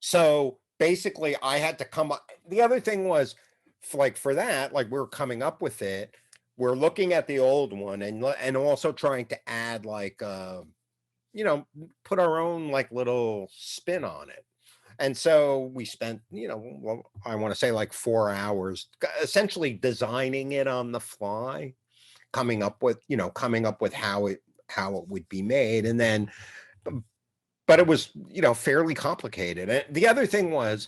So basically, I had to come up. The other thing was, for that, like we were coming up with it. We're looking at the old one and also trying to add like, put our own like little spin on it. And so we spent, I want to say like 4 hours essentially designing it on the fly, coming up with how it would be made. And then, but it was, fairly complicated. And the other thing was,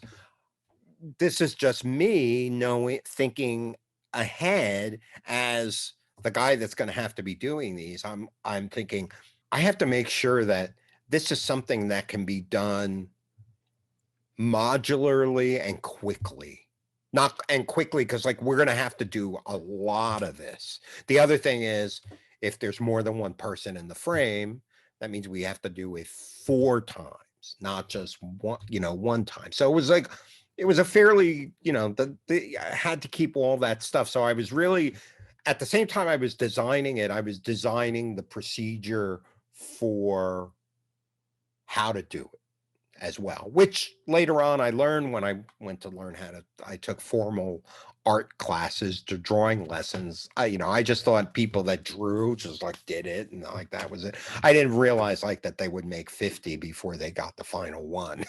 this is just me thinking ahead as the guy that's going to have to be doing these. I'm thinking I have to make sure that this is something that can be done modularly and quickly. Because like we're going to have to do a lot of this. The other thing is, if there's more than one person in the frame, that means we have to do it 4 times, not just one time. So it was a fairly, I had to keep all that stuff. So I was really, at the same time I was designing it, I was designing the procedure for how to do it as well, which later on I learned when I went to learn I took formal art classes to drawing lessons. I just thought people that drew just like did it and like that was it. I didn't realize like that they would make 50 before they got the final one.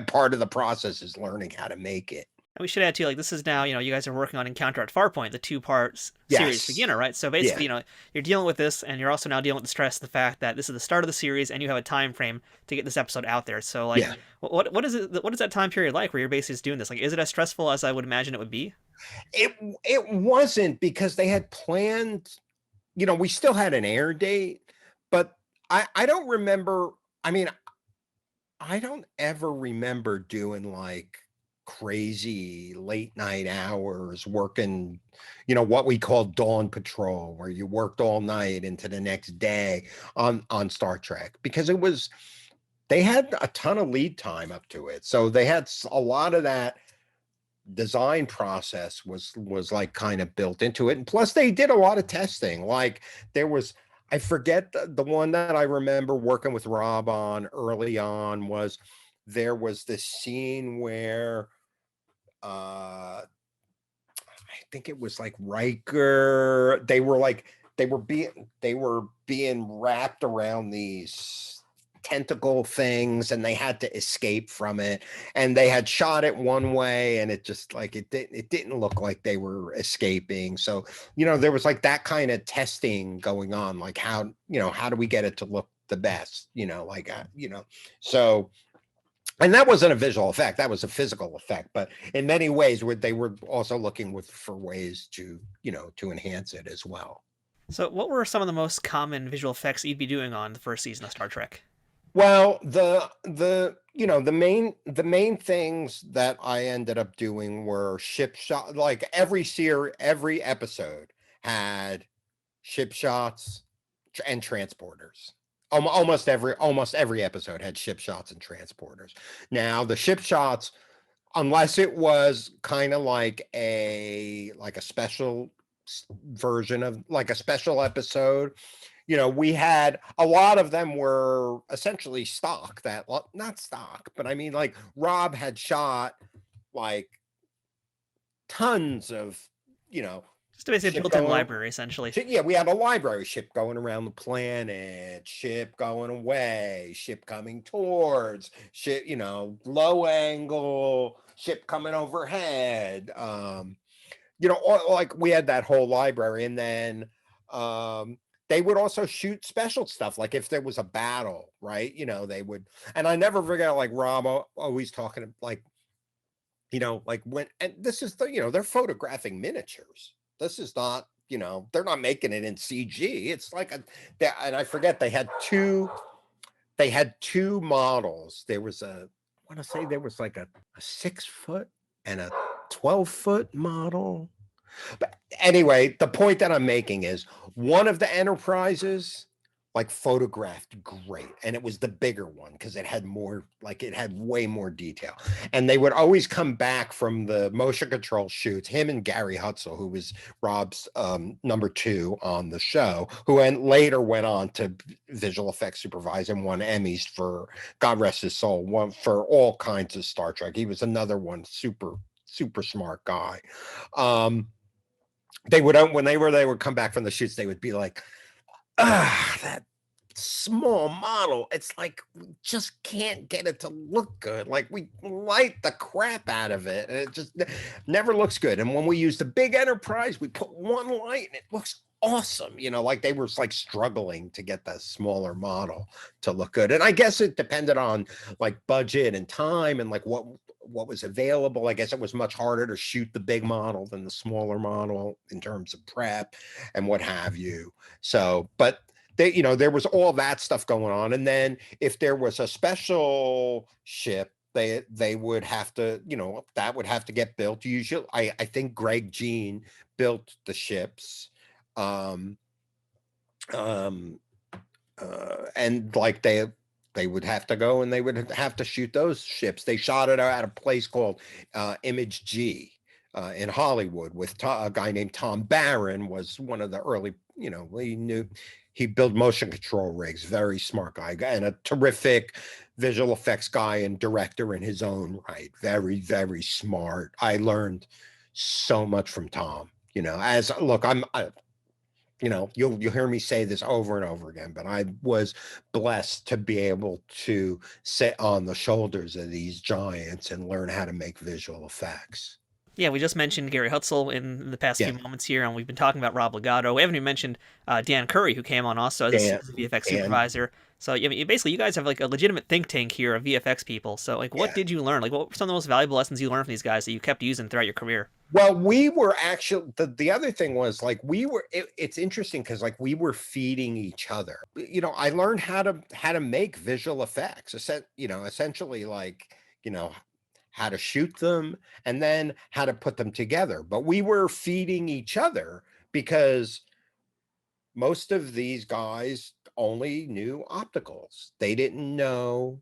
Part of the process is learning how to make it. And we should add too, like this is now, you guys are working on Encounter at Farpoint, the 2-part series beginner, right? So basically, you're dealing with this, and you're also now dealing with the stress of the fact that this is the start of the series, and you have a time frame to get this episode out there. So, like, what is it? What is that time period like, where you're basically just doing this? Like, is it as stressful as I would imagine it would be? It wasn't, because they had planned. We still had an air date, but I don't remember. I mean, I don't ever remember doing like crazy late night hours working, what we call dawn patrol, where you worked all night into the next day on Star Trek, because they had a ton of lead time up to it. So they had a lot of that design process was like kind of built into it. And plus they did a lot of testing. Like there was, I forget the one that I remember working with Rob on early on was there was this scene where I think it was like Riker, they were being wrapped around these tentacle things and they had to escape from it, and they had shot it one way and it just like it didn't look like they were escaping. So there was like that kind of testing going on, like how do we get it to look the best, so. And that wasn't a visual effect, that was a physical effect, but in many ways they were also looking for ways to to enhance it as well. So what were some of the most common visual effects you'd be doing on the first season of Star Trek? Well, the main things that I ended up doing were ship shot. Like every episode had ship shots and transporters. Almost every episode had ship shots and transporters. Now the ship shots, unless it was kind of like a special version of like a special episode, we had a lot of them were essentially stock, that not stock, but I mean like Rob had shot like tons of, Just basically a built-in library, essentially. Yeah, we had a library, ship going around the planet, ship going away, ship coming towards, ship, low angle, ship coming overhead. Like we had that whole library, and then they would also shoot special stuff, like if there was a battle, right? They would, and I never forget, like Rob always talking like, like when, and this is they're photographing miniatures. This is not, they're not making it in CG. It's like and I forget they had two models. There was I want to say there was like a 6-foot and a 12-foot model. But anyway, the point that I'm making is one of the Enterprises like photographed great, and it was the bigger one because it had more, like it had way more detail. And they would always come back from the motion control shoots, him and Gary Hutzel, who was Rob's number 2 on the show, who later went on to visual effects supervise and won Emmys for, God rest his soul, one for all kinds of Star Trek. He was another one, super smart guy. They would, when they would come back from the shoots, they would be like, that small model, it's like we just can't get it to look good. Like we light the crap out of it and it just never looks good. And when we use the big Enterprise, we put one light and it looks awesome. Like they were like struggling to get that smaller model to look good. And I guess it depended on like budget and time and like what was available. I guess it was much harder to shoot the big model than the smaller model in terms of prep and what have you. So, but they, there was all that stuff going on. And then if there was a special ship, they would have to, that would have to get built. Usually, I think Greg Jean built the ships. And like they would have to go and they would have to shoot those ships. They shot it at a place called Image G in Hollywood with a guy named Tom Barron, was one of the early, he built motion control rigs, very smart guy, and a terrific visual effects guy and director in his own right. Very, very smart. I learned so much from Tom, you'll hear me say this over and over again, but I was blessed to be able to sit on the shoulders of these giants and learn how to make visual effects. Yeah, we just mentioned Gary Hutzel in the past few moments here, and we've been talking about Rob Legato. We haven't even mentioned Dan Curry, who came on also as a VFX supervisor. So basically, you guys have like a legitimate think tank here of VFX people. So like, what did you learn? Like, what were some of the most valuable lessons you learned from these guys that you kept using throughout your career? Well, we were actually, the other thing was like, it's interesting because like we were feeding each other. I learned how to make visual effects, essentially like, how to shoot them and then how to put them together. But we were feeding each other because most of these guys only knew opticals. They didn't know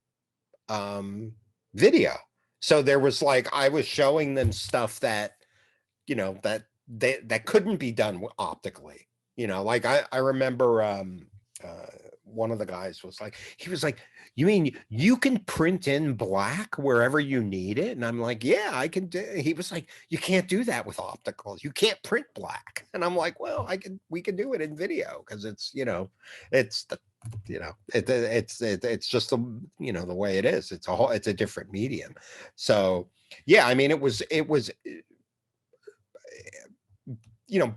video. So there was like, I was showing them stuff that, that couldn't be done optically. Like I remember one of the guys was like, you mean you can print in black wherever you need it? And I'm like, yeah, I can do. He was like, you can't do that with opticals. You can't print black. And I'm like, well, we can do it in video because it's, it's the, it's just the, the way it is. It's a different medium. So yeah, I mean, it was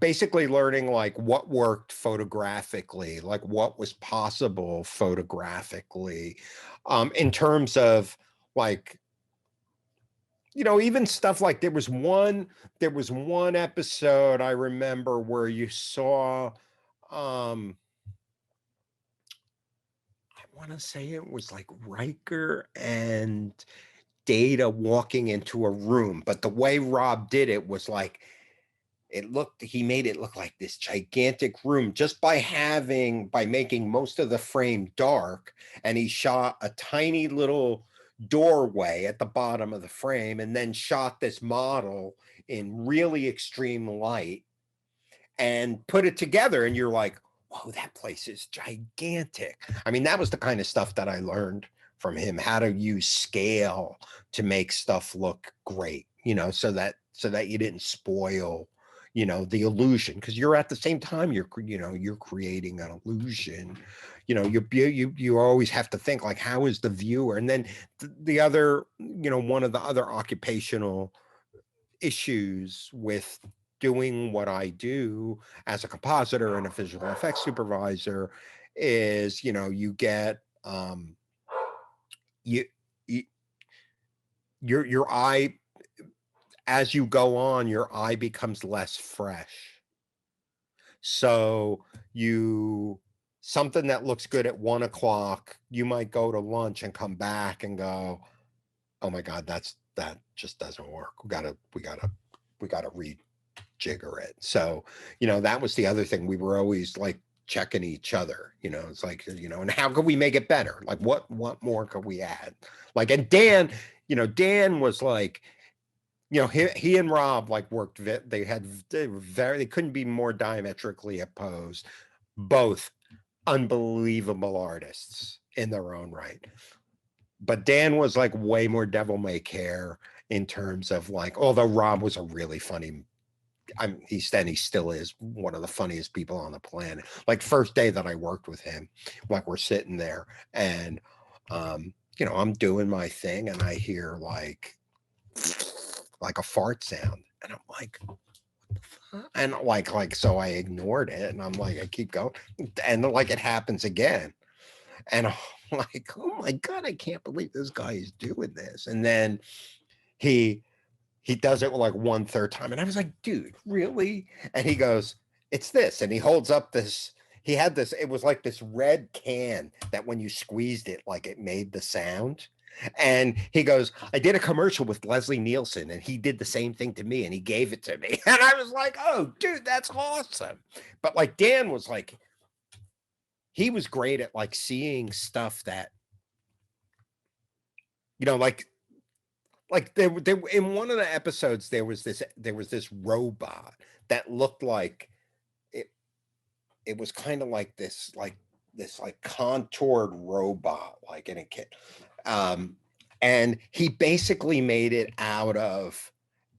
basically learning like what worked photographically, like what was possible photographically, in terms of like, even stuff like there was one episode I remember where you saw, I want to say it was like Riker and Data walking into a room, but the way Rob did it was like, he made it look like this gigantic room just by making most of the frame dark. And he shot a tiny little doorway at the bottom of the frame and then shot this model in really extreme light and put it together. And you're like, whoa, that place is gigantic. I mean, that was the kind of stuff that I learned from him, how to use scale to make stuff look great, so that you didn't spoil the illusion, because you're at the same time you're creating an illusion. You always have to think like, how is the viewer? And then the other, one of the other occupational issues with doing what I do as a compositor and a visual effects supervisor is, you get your eye, as you go on, your eye becomes less fresh. So something that looks good at 1 o'clock, you might go to lunch and come back and go, oh my God, that just doesn't work. We gotta rejigger it. So, that was the other thing. We were always like checking each other, it's like, and how could we make it better? Like what more could we add? Like, and Dan was like, he and Rob like worked. They couldn't be more diametrically opposed. Both unbelievable artists in their own right. But Dan was like way more devil may care in terms of like, although Rob was a really funny, he still is one of the funniest people on the planet. Like first day that I worked with him, like we're sitting there and, I'm doing my thing and I hear like a fart sound and I'm like, what the fuck? And like so I ignored it and I'm like, I keep going and like it happens again and I'm like, oh my God, I can't believe this guy is doing this. And then he does it like 1/3 time and I was like, dude, really? And he goes, it's this, and he holds up this, he had this, it was like this red can that when you squeezed it, like it made the sound. And he goes, I did a commercial with Leslie Nielsen and he did the same thing to me and he gave it to me. And I was like, oh, dude, that's awesome. But like Dan was like, he was great at like seeing stuff that, like there in one of the episodes, there was this robot that looked like it was kind of like this contoured robot, like in a kit. And he basically made it out of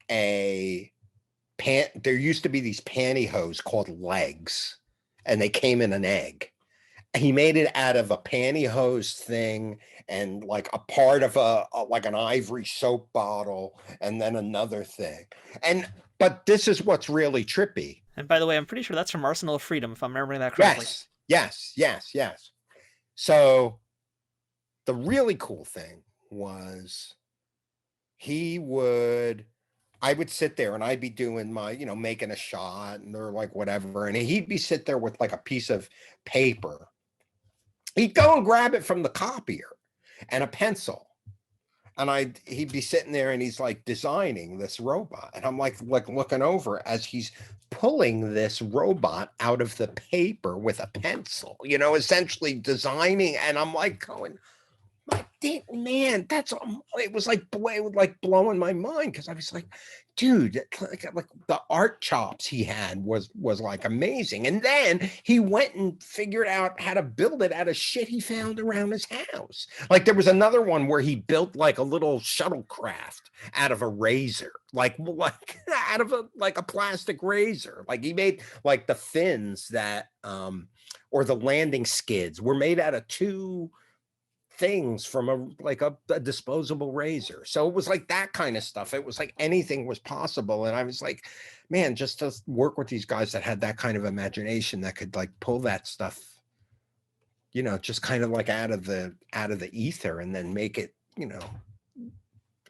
there used to be these pantyhose called legs and they came in an egg. He made it out of a pantyhose thing and like a part of like an ivory soap bottle and then another thing. But this is what's really trippy. And by the way, I'm pretty sure that's from Arsenal of Freedom, if I'm remembering that correctly. Yes. So the really cool thing was I would sit there and I'd be doing my, making a shot and or like whatever. And he'd be sit there with like a piece of paper. He'd go and grab it from the copier and a pencil. And he'd be sitting there and he's like designing this robot. And I'm like looking over as he's pulling this robot out of the paper with a pencil, essentially designing. And I'm like going, Man, it was like blowing my mind, because I was like, dude, like the art chops he had was like amazing. And then he went and figured out how to build it out of shit he found around his house. Like there was another one where he built like a little shuttlecraft out of a razor, like out of a plastic razor. Like he made like the fins that or the landing skids were made out of two things from a disposable razor. So it was like that kind of stuff. It was like anything was possible. And I was like, man, just to work with these guys that had that kind of imagination that could like pull that stuff, just kind of like out of the ether and then make it, it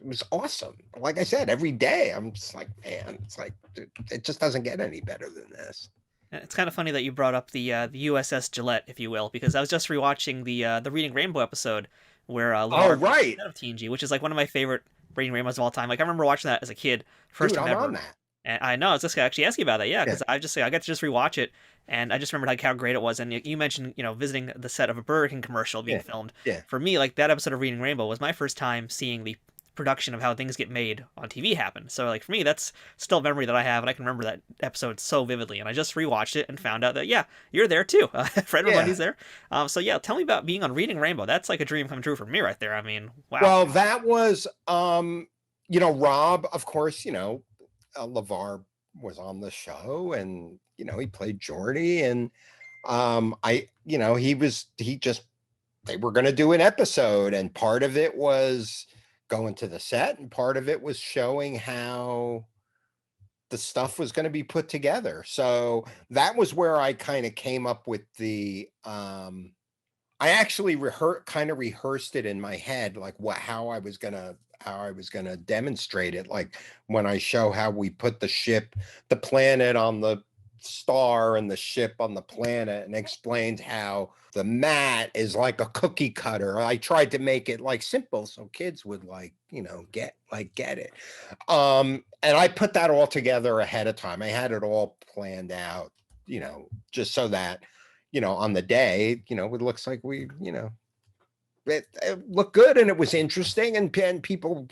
was awesome. Like I said, every day I'm just like, man, it's like, dude, it just doesn't get any better than this. It's kind of funny that you brought up the USS Gillette, if you will, because I was just rewatching the Reading Rainbow episode where LeVar right, of TNG, which is like one of my favorite Reading Rainbows of all time. Like I remember watching that as a kid, first time I'm ever. on that. And I know I was just gonna actually ask you about that, yeah, because I got to just rewatch it, and I just remembered like how great it was. And you mentioned visiting the set of a Burger King commercial being filmed. Yeah. For me, like that episode of Reading Rainbow was my first time seeing the production of how things get made on TV happen. So like for me, that's still a memory that I have, and I can remember that episode so vividly. And I just rewatched it and found out that you're there too. Fred Raimondi's there. So yeah, tell me about being on Reading Rainbow. That's like a dream come true for me right there. I mean, wow. Well, that was Rob, of course, LeVar was on the show, and he played Geordi, and they were going to do an episode, and part of it was going to the set, and part of it was showing how the stuff was going to be put together. So that was where I kind of came up with the I actually rehearsed it in my head, like how I was gonna demonstrate it, like when I show how we put the planet on the star and the ship on the planet, and explained how the mat is like a cookie cutter. I tried to make it like simple so kids would get it. And I put that all together ahead of time. I had it all planned out, just so that, on the day, it looks like it looked good, and it was interesting, and people,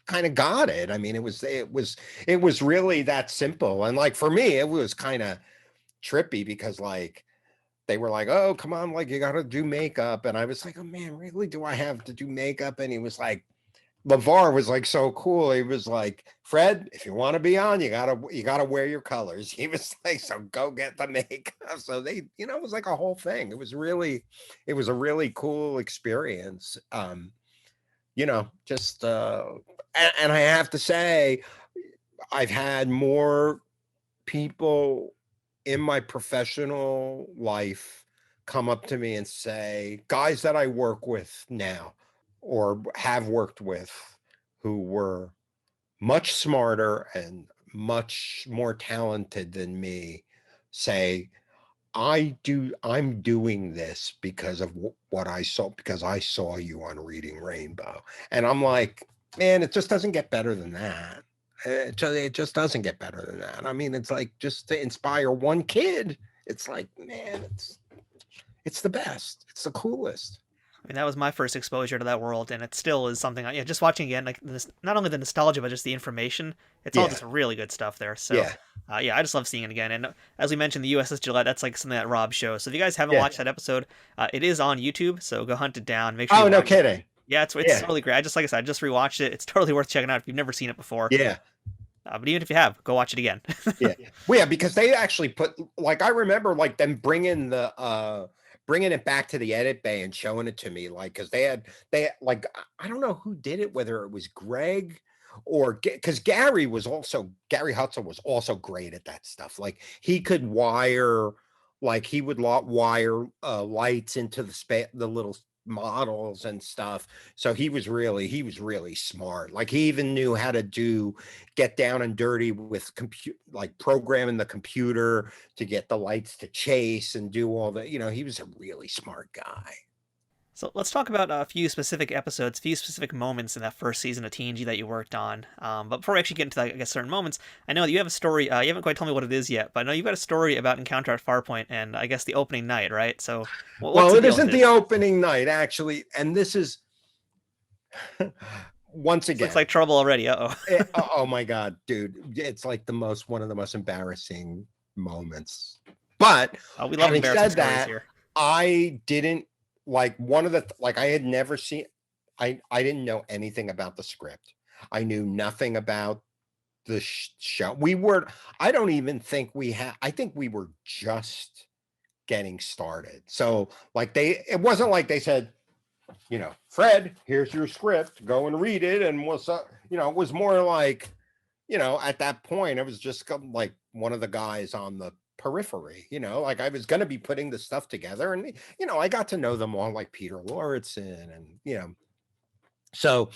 kind of got it. I mean, it was really that simple. And like for me, it was kind of trippy, because like they were like, oh, come on, like you got to do makeup. And I was like, oh man, really? Do I have to do makeup? And he was like, LeVar was like so cool. He was like, Fred, if you want to be on, you gotta wear your colors. He was like, so go get the makeup. So they, it was like a whole thing. It was a really cool experience. Just and I have to say, I've had more people in my professional life come up to me and say, guys that I work with now or have worked with, who were much smarter and much more talented than me, say, I'm doing this because of what I saw, because I saw you on Reading Rainbow. And I'm like, man, it just doesn't get better than that. It just doesn't get better than that. I mean, it's like, just to inspire one kid, it's like, man, it's the best. It's the coolest. I mean, that was my first exposure to that world, and it still is something. Just watching again, like not only the nostalgia, but just the information. It's all just really good stuff there. So, I just love seeing it again. And as we mentioned, the USS Gillette, that's like something that Rob shows. So if you guys haven't watched that episode, it is on YouTube. So go hunt it down. Make sure. Oh, no kidding. Yeah, it's totally great. Like I said, I just rewatched it. It's totally worth checking out if you've never seen it before. Yeah. But even if you have, go watch it again. Well, yeah, because they actually put, like, I remember like them bringing it back to the edit bay and showing it to me, like, because they had like, I don't know who did it, whether it was Greg or because Gary Hutzel was also great at that stuff. Like he could wire, like he would wire lights into the little models and stuff. So he was really smart. Like he even knew how to get down and dirty with like programming the computer to get the lights to chase and do all that. He was a really smart guy. So let's talk about a few specific episodes, a few specific moments in that first season of TNG that you worked on. But before we actually get into, I guess, certain moments, I know that you have a story. You haven't quite told me what it is yet, but I know you've got a story about Encounter at Farpoint and I guess the opening night, right? So what's Well, the it deal with isn't the opening night, actually. And this is, once This again, looks like trouble already. Uh-oh. oh my God, dude. It's like one of the most embarrassing moments. But We love having embarrassing said stories that, here. I didn't like I had never seen, I didn't know anything about the script. I knew nothing about the show. I don't even think I think we were just getting started. So like it wasn't like they said, Fred, here's your script, go and read it. And it was more like, at that point, I was just like one of the guys on the periphery, like I was going to be putting the stuff together. And, I got to know them all, like Peter Lauritsen and, so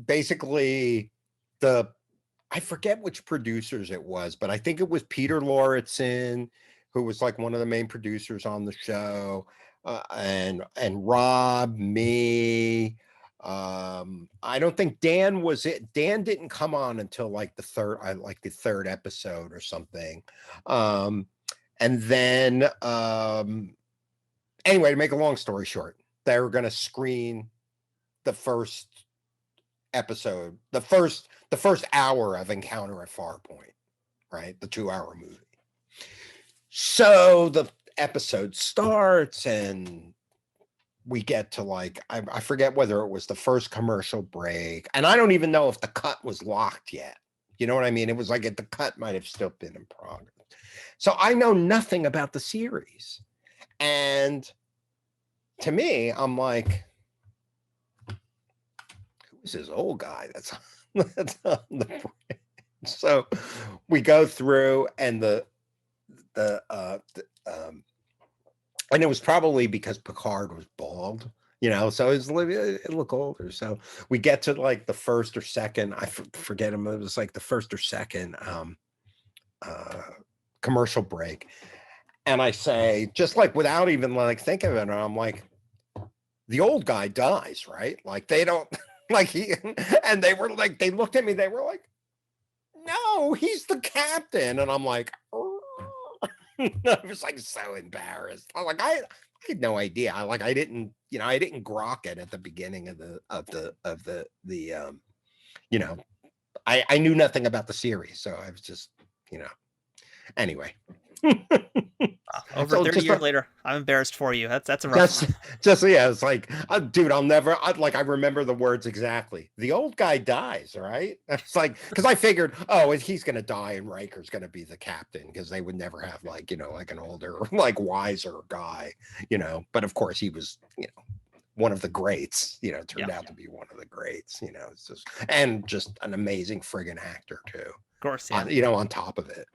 basically I forget which producers it was, but I think it was Peter Lauritsen, who was like one of the main producers on the show, and Rob, me. I don't think Dan was it. Dan didn't come on until like the third episode or something. And then anyway, to make a long story short, they were going to screen the first episode, the first hour of Encounter at Farpoint, right? The 2-hour movie. So the episode starts and we get to like, I forget whether it was the first commercial break. And I don't even know if the cut was locked yet. You know what I mean? It was like the cut might have still been in progress. So I know nothing about the series. And to me, I'm like, who's this old guy that's on the bridge? So we go through and and it was probably because Picard was bald, so it looked older. So we get to like the first or second, I forget him. It was like the first or second commercial break. And I say, just like without even like thinking of it, I'm like, the old guy dies, right? Like they don't like and they were like, they looked at me, they were like, no, he's the captain. And I'm like, I was like so embarrassed. I'm like, I had no idea. I didn't grok it at the beginning of the I knew nothing about the series. So I was just, anyway. Over So 30 years later, I'm embarrassed for you. That's a rough one. Yeah, it's like, dude, I remember the words exactly. The old guy dies, right? It's like, because I figured, he's gonna die and Riker's gonna be the captain, because they would never have like, like an older, like wiser guy, but of course he was, one of the greats, turned out to be one of the greats, it's just, and just an amazing friggin' actor too. Of course, yeah. On top of it.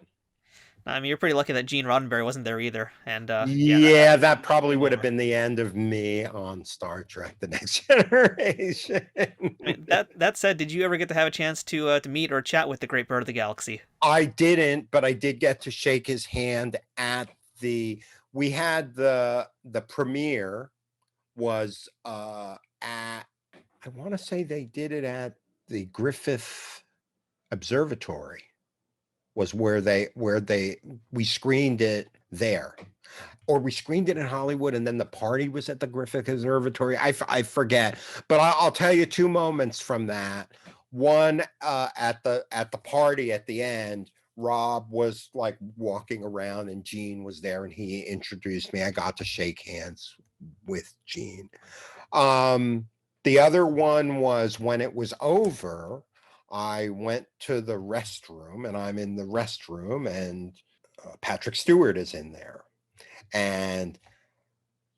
I mean, you're pretty lucky that Gene Roddenberry wasn't there either. And that probably would have been the end of me on Star Trek: The Next Generation. I mean, that said, did you ever get to have a chance to meet or chat with the Great Bird of the Galaxy? I didn't, but I did get to shake his hand at we had the premiere was at, I want to say they did it at the Griffith Observatory. Was where we screened it there, or we screened it in Hollywood, and then the party was at the Griffith Observatory. I forget, but I'll tell you 2 moments from that. One, at the party at the end, Rob was like walking around, and Gene was there, and he introduced me. I got to shake hands with Gene. The other one was when it was over. I went to the restroom, and I'm in the restroom, and Patrick Stewart is in there. And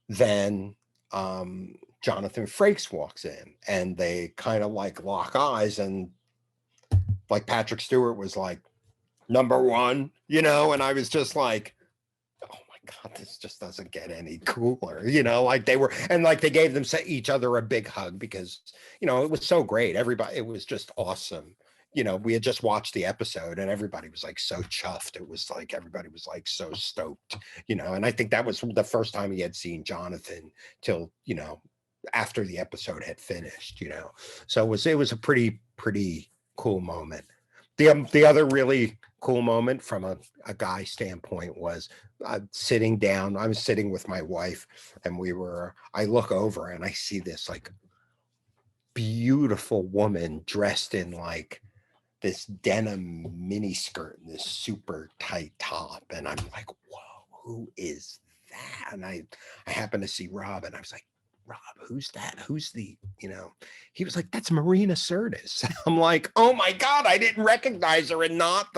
then Jonathan Frakes walks in, and they kind of like lock eyes, and like Patrick Stewart was like, number one, and I was just like, oh my God, this just doesn't get any cooler, like they were, and like they gave them each other a big hug because, it was so great. Everybody, it was just awesome, we had just watched the episode and everybody was like so chuffed. It was like everybody was like so stoked, and I think that was the first time he had seen Jonathan till, after the episode had finished, So it was a pretty cool moment. The other really cool moment from a guy standpoint was sitting down. I was sitting with my wife and I look over and I see this like beautiful woman dressed in like this denim mini skirt and this super tight top. And I'm like, whoa, who is that? And I happened to see Rob and I was like, Rob, who's that? Who's the, he was like, that's Marina Sirtis. I'm like, oh my God, I didn't recognize her. And not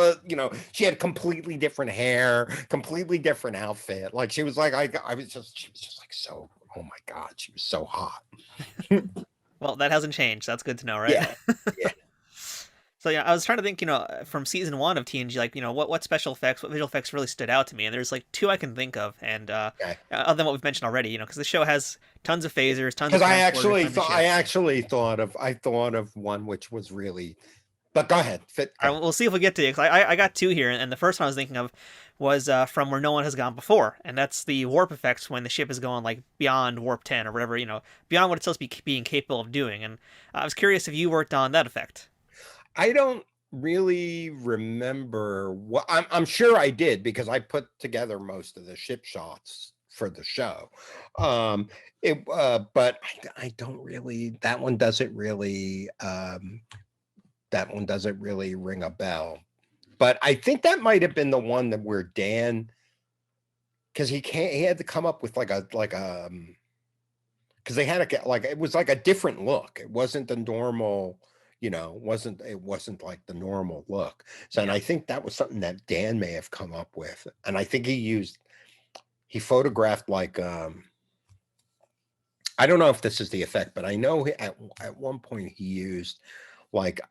she had completely different hair, completely different outfit. Like she was like, she was just like, so, oh my God, she was so hot. Well, that hasn't changed. That's good to know, right? Yeah. Yeah. So yeah, I was trying to think, from season 1 of TNG, like, what special effects, what visual effects really stood out to me, and there's like 2 I can think of, and Okay. other than what we've mentioned already, because the show has tons of phasers, tons of. Because I actually thought of one which was really, but go ahead. We'll see if we get to it. Because I got 2 here, and the first one I was thinking of was from Where No One Has Gone Before, and that's the warp effects when the ship is going like beyond warp 10 or whatever, beyond what it's supposed to be being capable of doing. And I was curious if you worked on that effect. I don't really remember what I'm sure I did because I put together most of the ship shots for the show. But I don't really, that one doesn't really ring a bell. But I think that might have been the one that where Dan, because he had to come up with because they had to get it was like a different look. It wasn't the normal, it wasn't like the normal look. So, and I think that was something that Dan may have come up with. And I think he photographed like, I don't know if this is the effect, but I know at one point he used like,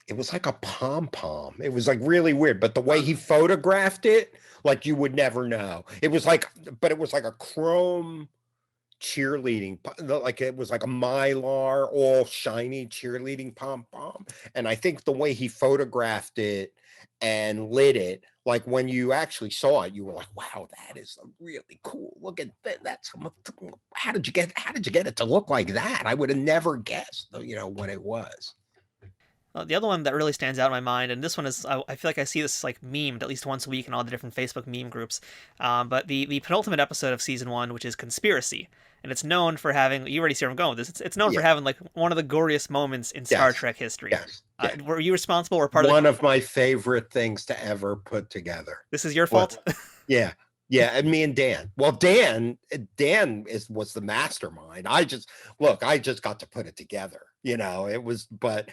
it was like a pom-pom. It was like really weird, but the way he photographed it, like you would never know. It was like a chrome cheerleading, like it was like a mylar, all shiny cheerleading pom-pom. And I think the way he photographed it and lit it, like when you actually saw it, you were like, wow, that is really cool. Look at that. How did you get it to look like that? I would have never guessed, what it was. The other one that really stands out in my mind, and this one is, I feel like I see this like memed at least once a week in all the different Facebook meme groups, but the penultimate episode of season 1, which is Conspiracy, and it's known for having, you already see where I'm going with this, it's known for having like one of the goriest moments in Star Trek history. Yes. Were you responsible or part one of my favorite things to ever put together? This is your fault? Yeah. Yeah, and me and Dan. Well, Dan was the mastermind. I just got to put it together. It was, but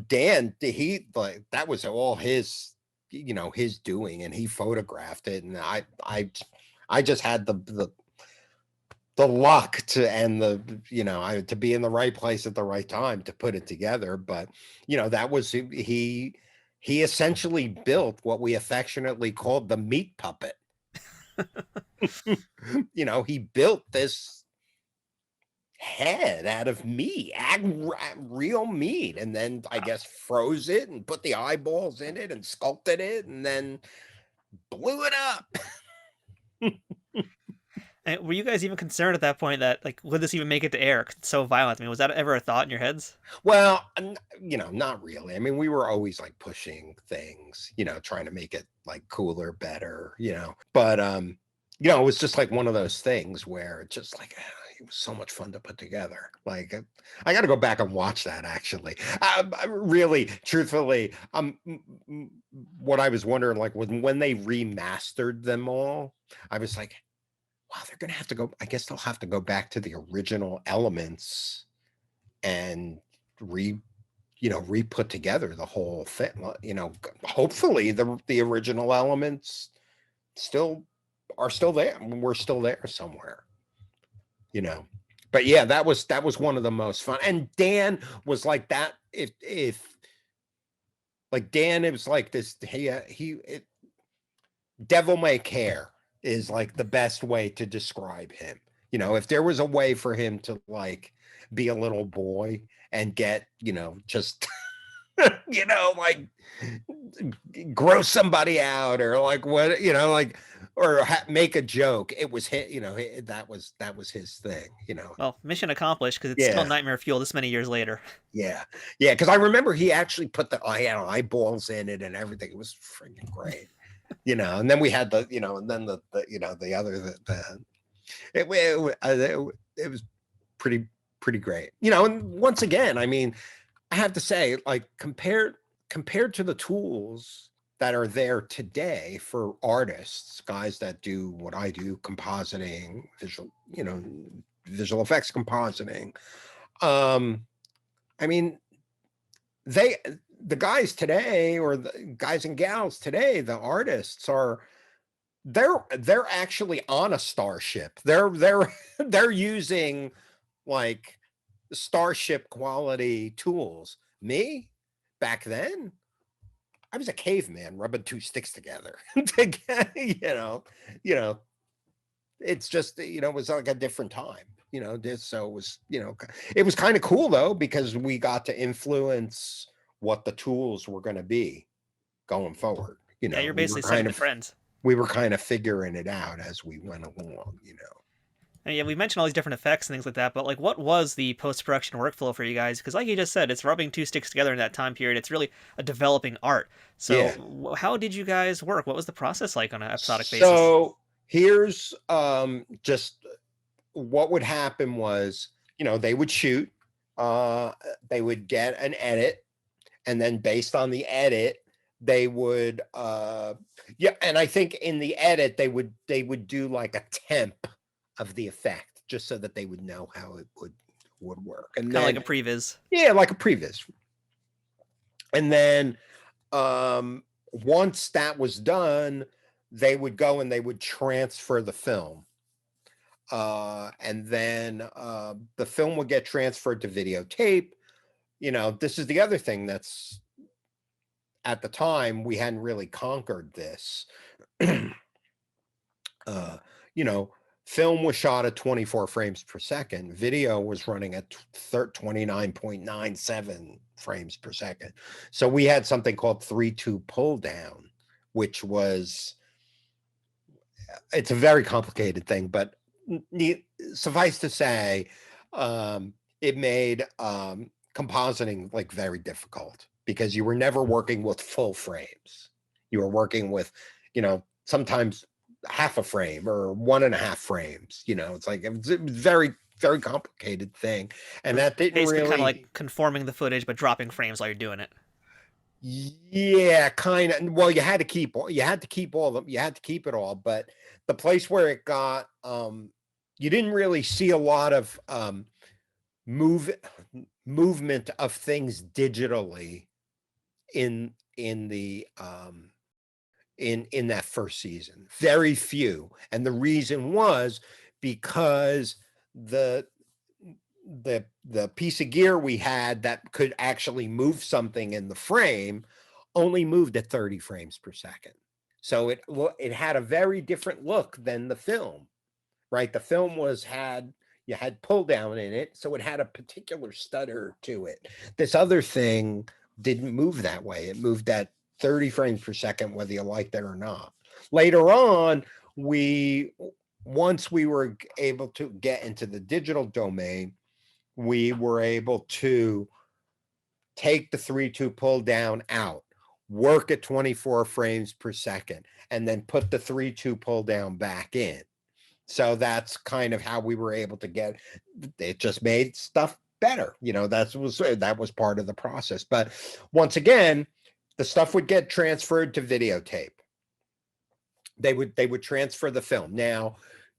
Dan, that was all his, his doing, and he photographed it, and I just had the luck to, and to be in the right place at the right time to put it together. But that was, he essentially built what we affectionately called the meat puppet. He built this head out of meat, real meat, and then I guess froze it and put the eyeballs in it and sculpted it and then blew it up. And were you guys even concerned at that point that, like, would this even make it to air? 'Cause it's so violent. I mean, was that ever a thought in your heads? Well, not really. I mean, we were always like pushing things, trying to make it like cooler, better, but it was just like one of those things where it's just like, it was so much fun to put together. Like, I got to go back and watch that actually. Really, truthfully, what I was wondering, like when they remastered them all, I was like, wow, they're going to have to go, I guess they'll have to go back to the original elements and re-put together the whole thing. Hopefully the original elements are still there. I mean, we're still there somewhere, but yeah, that was one of the most fun. And Dan was like that. If like Dan, it was like this, devil may care is like the best way to describe him. If there was a way for him to like be a little boy and get, just, like gross somebody out or like what, like, or make a joke. It was hit, that was his thing, Well, mission accomplished because it's still Yeah. nightmare fuel this many years later. Yeah. Yeah. Because I remember he actually put he had eyeballs in it and everything. It was freaking great, and then we had the, and then the other, it was pretty great, and once again, I mean, I have to say, like, compared to the tools that are there today for artists, guys that do what I do, compositing, visual effects compositing. I mean, the guys today, or the guys and gals today, the artists they're actually on a starship. They're using like starship quality tools. Me, back then, I was a caveman rubbing two sticks together to get, it's just, it was like a different time, so it was, it was kind of cool though, because we got to influence what the tools were going to be going forward. Yeah, you're basically setting the trends. We were kind of figuring it out as we went along, And yeah, we mentioned all these different effects and things like that, but like, what was the post-production workflow for you guys? Because like you just said, it's rubbing two sticks together in that time period. It's really a developing art. So Yeah. How did you guys work? What was the process like on an episodic basis? So here's just what would happen was, they would shoot, they would get an edit, and then based on the edit, they would and I think in the edit they would do like a temp of the effect, just so that they would know how it would work. And kind of like a previs. Yeah, like a previs. And then once that was done, they would go and they would transfer the film. And then the film would get transferred to videotape. This is the other thing that's, at the time, we hadn't really conquered this. Film was shot at 24 frames per second. Video was running at 29.97 frames per second. So we had something called 3:2 pull down, which was, it's a very complicated thing, but suffice to say, it made compositing like very difficult, because you were never working with full frames. You were working with, sometimes half a frame or 1.5 frames. It's like, it's a very, very complicated thing. And that didn't basically really, kind of like conforming the footage, but dropping frames while you're doing it. Yeah, kind of. Well, you had to keep all of them. You had to keep it all. But the place where it got, you didn't really see a lot of movement of things digitally in the in that first season. Very few. And the reason was because the piece of gear we had that could actually move something in the frame only moved at 30 frames per second. So it had a very different look than the film, right? The film you had pull down in it, so it had a particular stutter to it. This other thing didn't move that way. It moved at 30 frames per second, whether you liked it or not. Later on, once we were able to get into the digital domain, we were able to take the 3:2 pull down out, work at 24 frames per second, and then put the 3:2 pull down back in. So that's kind of how we were able to get it. Just made stuff better. That was part of the process. But once again, the stuff would get transferred to videotape. They would transfer the film. Now,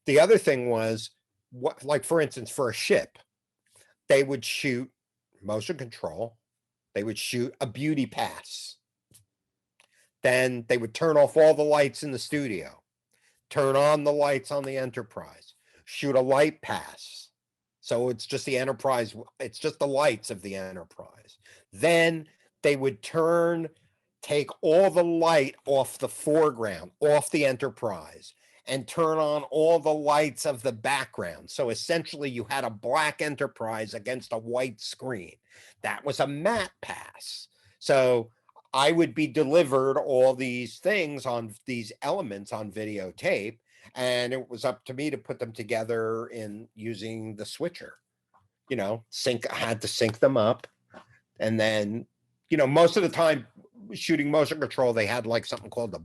the other thing was, like for instance, for a ship, they would shoot motion control. They would shoot a beauty pass. Then they would turn off all the lights in the studio, turn on the lights on the Enterprise, shoot a light pass. So it's just the Enterprise, it's just the lights of the Enterprise. Then they would take all the light off the foreground, off the Enterprise, and turn on all the lights of the background. So essentially you had a black Enterprise against a white screen. That was a matte pass. So I would be delivered all these things on these elements on videotape, and it was up to me to put them together in using the switcher. I had to sync them up, and then, most of the time shooting motion control, they had like something called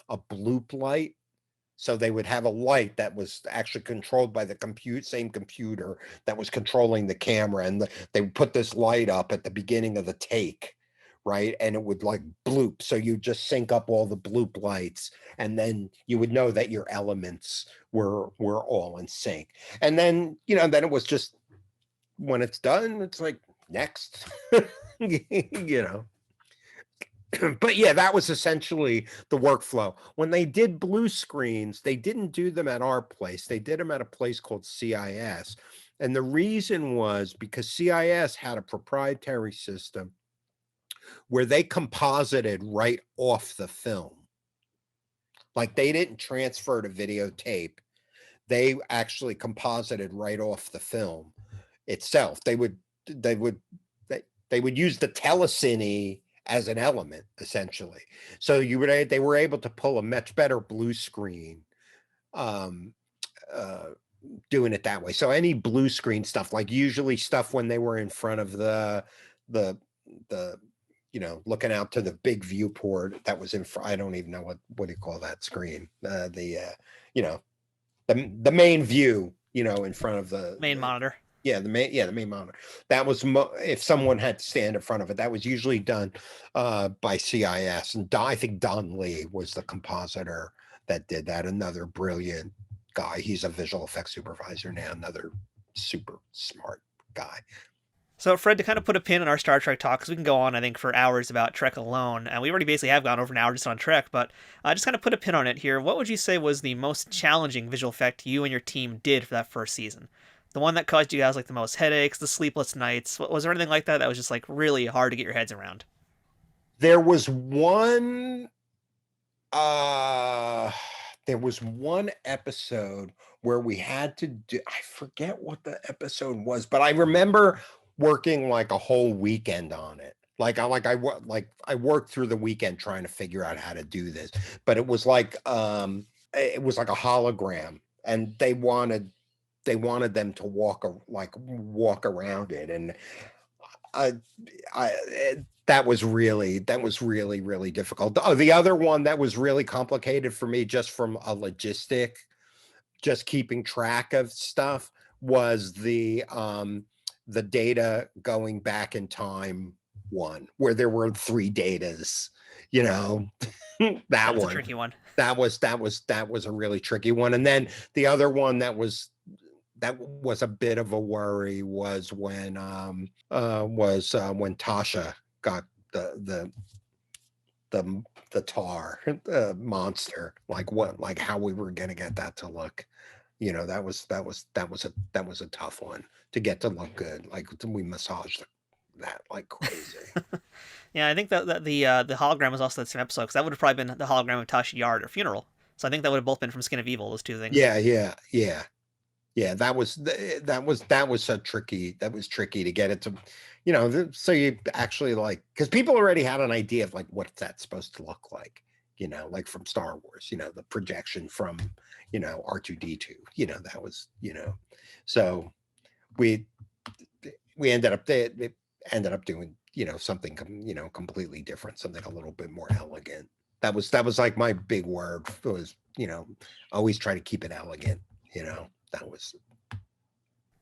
a bloop light. So they would have a light that was actually controlled by the same computer that was controlling the camera. And they would put this light up at the beginning of the take, right? And it would like bloop. So you just sync up all the bloop lights, and then you would know that your elements were all in sync. And then, then it was just, when it's done, it's like, next. But yeah, that was essentially the workflow. When they did blue screens, they didn't do them at our place. They did them at a place called CIS. And the reason was because CIS had a proprietary system where they composited right off the film. Like, they didn't transfer to videotape. They actually composited right off the film itself. They would use the telecine as an element, essentially. So they were able to pull a much better blue screen doing it that way. So any blue screen stuff, like usually stuff when they were in front of the looking out to the big viewport that was in front, I don't even know what do you call that screen? The main view, in front of the Main monitor. Yeah, the main monitor. That was if someone had to stand in front of it, that was usually done by CIS. And I think Don Lee was the compositor that did that. Another brilliant guy. He's a visual effects supervisor now. Another super smart guy. So, Fred, to kind of put a pin in our Star Trek talk, because we can go on, I think, for hours about Trek alone, and we already basically have gone over an hour just on Trek, but just kind of put a pin on it here. What would you say was the most challenging visual effect you and your team did for that first season? The one that caused you guys like the most headaches, the sleepless nights? Was there anything like that was just like really hard to get your heads around? There was one episode where we had to do, I forget what the episode was, but I remember working like a whole weekend on it. I worked through the weekend trying to figure out how to do this, but it was like a hologram, and they wanted them to walk around it, and that was really difficult. The other one that was really complicated for me, just from a logistic, just keeping track of stuff, was the data going back in time one, where there were 3 datas, That's a tricky one. That was a really tricky one. And then the other one that was a bit of a worry was when Tasha got the tar monster, like how we were gonna get that to look. That was a tough one to get to look good. Like, we massaged that like crazy. Yeah, I think that the hologram was also that same episode, because that would have probably been the hologram of Tasha Yar at her funeral. So I think that would have both been from Skin of Evil, those two things. Yeah. That was so tricky. That was tricky to get it to, so you actually, like, because people already had an idea of like what that's supposed to look like, like from Star Wars, the projection from, R2-D2, that was, so we ended up doing, something, completely different, something a little bit more elegant. That was like my big word was, always try to keep it elegant, that was.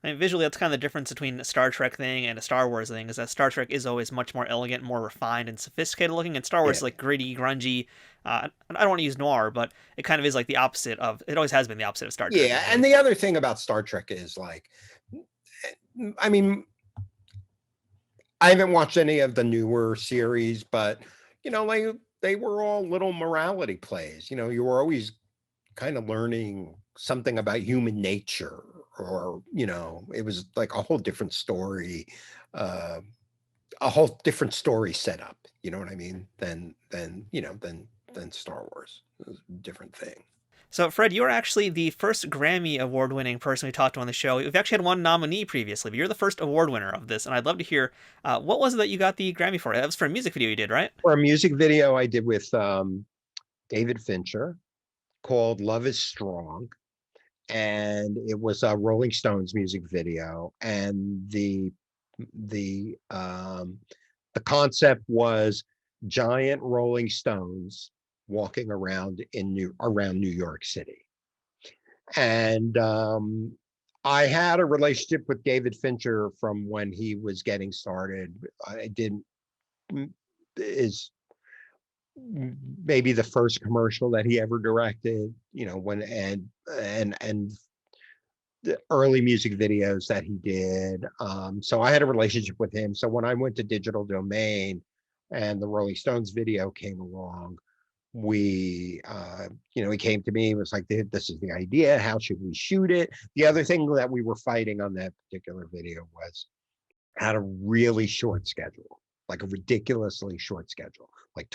I mean, visually, that's kind of the difference between a Star Trek thing and a Star Wars thing, is that Star Trek is always much more elegant, more refined, and sophisticated looking, and Star Wars is like gritty, grungy. I don't want to use noir, but it kind of is like the opposite of, it always has been the opposite of Star Trek. Yeah, and the other thing about Star Trek is, like, I mean, I haven't watched any of the newer series, but, like, they were all little morality plays. You were always kind of learning something about human nature, or it was like a whole different story, setup, you know what I mean, than Star Wars. It was a different thing. So, Fred, you are actually the first Grammy award-winning person we talked to on the show. We've actually had one nominee previously, but you're the first award winner of this, and I'd love to hear what was it that you got the Grammy for? It was for a music video you did, right? For a music video I did with David Fincher called "Love Is Strong," and it was a Rolling Stones music video, and the concept was giant Rolling Stones walking around around New York City. And I had a relationship with David Fincher from when he was getting started. I didn't is maybe the first commercial that he ever directed, when and the early music videos that he did. So I had a relationship with him. So when I went to Digital Domain and the Rolling Stones video came along, he came to me and was like, this is the idea. How should we shoot it? The other thing that we were fighting on that particular video was had a really short schedule, like a ridiculously short schedule, like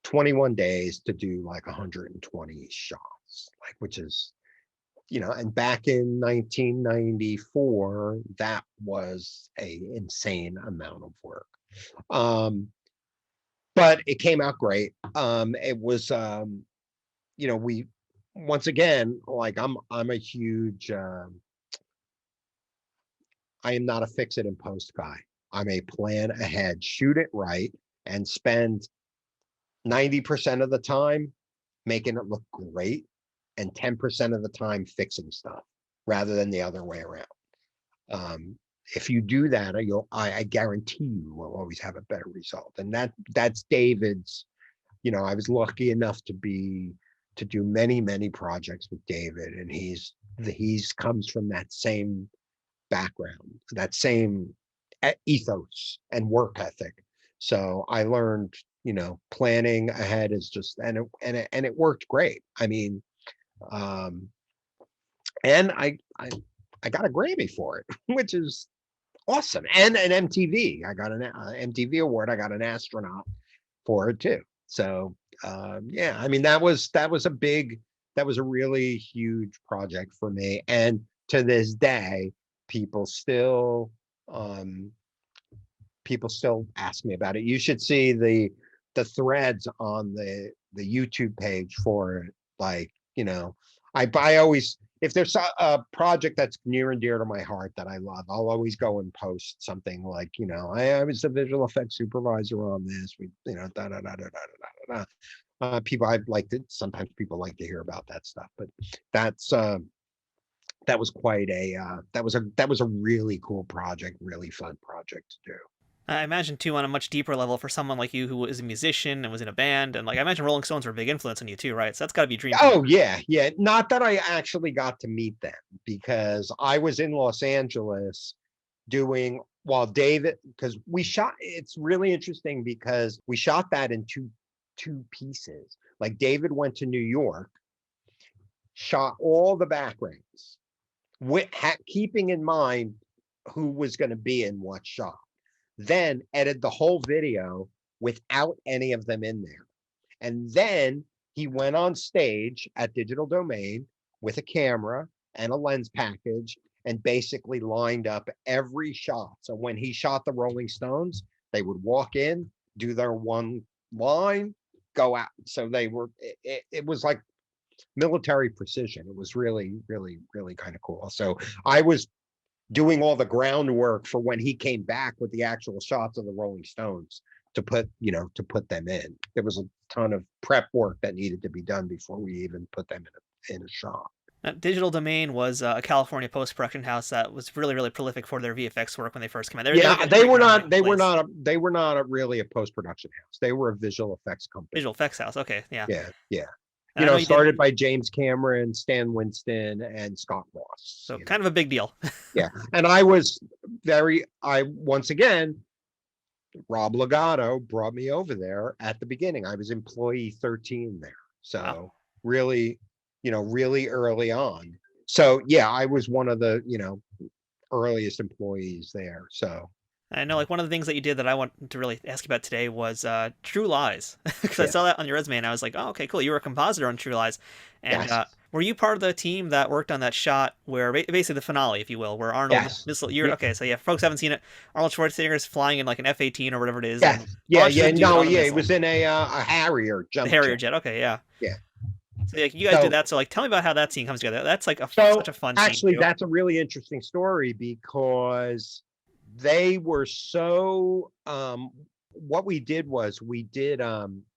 21 days to do like 120 shots, like, which is, and back in 1994, that was a insane amount of work. But it came out great. It was, we, once again, like I'm a huge, I am not a fix it and post guy. I'm a plan ahead, shoot it right, and spend 90% of the time making it look great and 10% of the time fixing stuff rather than the other way around. If you do that, I guarantee you will always have a better result. And that's David's, I was lucky enough to do many, many projects with David, and he's comes from that same background, that same ethos and work ethic. So I learned, planning ahead is just, and it worked great. I mean, and I got a Grammy for it, which is awesome, and an MTV. I got an MTV award. I got an astronaut for it too. So yeah, I mean that was a really huge project for me, and to this day, people still ask me about it. You should see the threads on the YouTube page for it. Like, I always, if there's a project that's near and dear to my heart that I love, I'll always go and post something like, I was the visual effects supervisor on this. We, da da da da da da da. People, sometimes people like to hear about that stuff, but that was quite that was a really cool project, really fun project to do. I imagine, too, on a much deeper level for someone like you who is a musician and was in a band, and, like, I imagine Rolling Stones were a big influence on you, too, right? So that's got to be a dream. Oh, yeah. Not that I actually got to meet them, because I was in Los Angeles while David, because it's really interesting because we shot that in two pieces. Like, David went to New York, shot all the backgrounds, keeping in mind who was going to be in what shot. Then edited the whole video without any of them in there. And then he went on stage at Digital Domain with a camera and a lens package and basically lined up every shot. So when he shot the Rolling Stones, they would walk in, do their one line, go out. So it was like military precision. It was really, really, really kind of cool. So I was doing all the groundwork for when he came back with the actual shots of the Rolling Stones to put them in. There was a ton of prep work that needed to be done before we even put them in a shot. Digital Domain was a California post-production house that was really, really prolific for their VFX work when they first came out. They were not really a post-production house. They were a visual effects company. Visual effects house. Okay. Yeah. Yeah. Started by James Cameron, Stan Winston, and Scott Ross. So kind of a big deal. Yeah. And once again, Rob Legato brought me over there at the beginning. I was employee 13 there. So really, really early on. So yeah, I was one of the, earliest employees there. So I know, like, one of the things that you did that I want to really ask you about today was True Lies, because I Yeah. saw that on your resume and I was like, oh, okay, cool. You were a compositor on True Lies, and Yes. were you part of the team that worked on that shot where basically the finale, if you will, where Arnold Yes. missile? You're Yeah. okay, so yeah, folks haven't seen it. Arnold Schwarzenegger is flying in like an F-18 or whatever it is, Yes. and Yeah. launches Yeah. a dude No. on a Yeah. It missile, was in a Harrier the jump Harrier jet. jet. Okay, yeah. Yeah. So yeah, you guys did So that. So like, tell me about how that scene comes together. That's like such so a fun scene actually, too. that's a really interesting story because they were so. What we did was we did.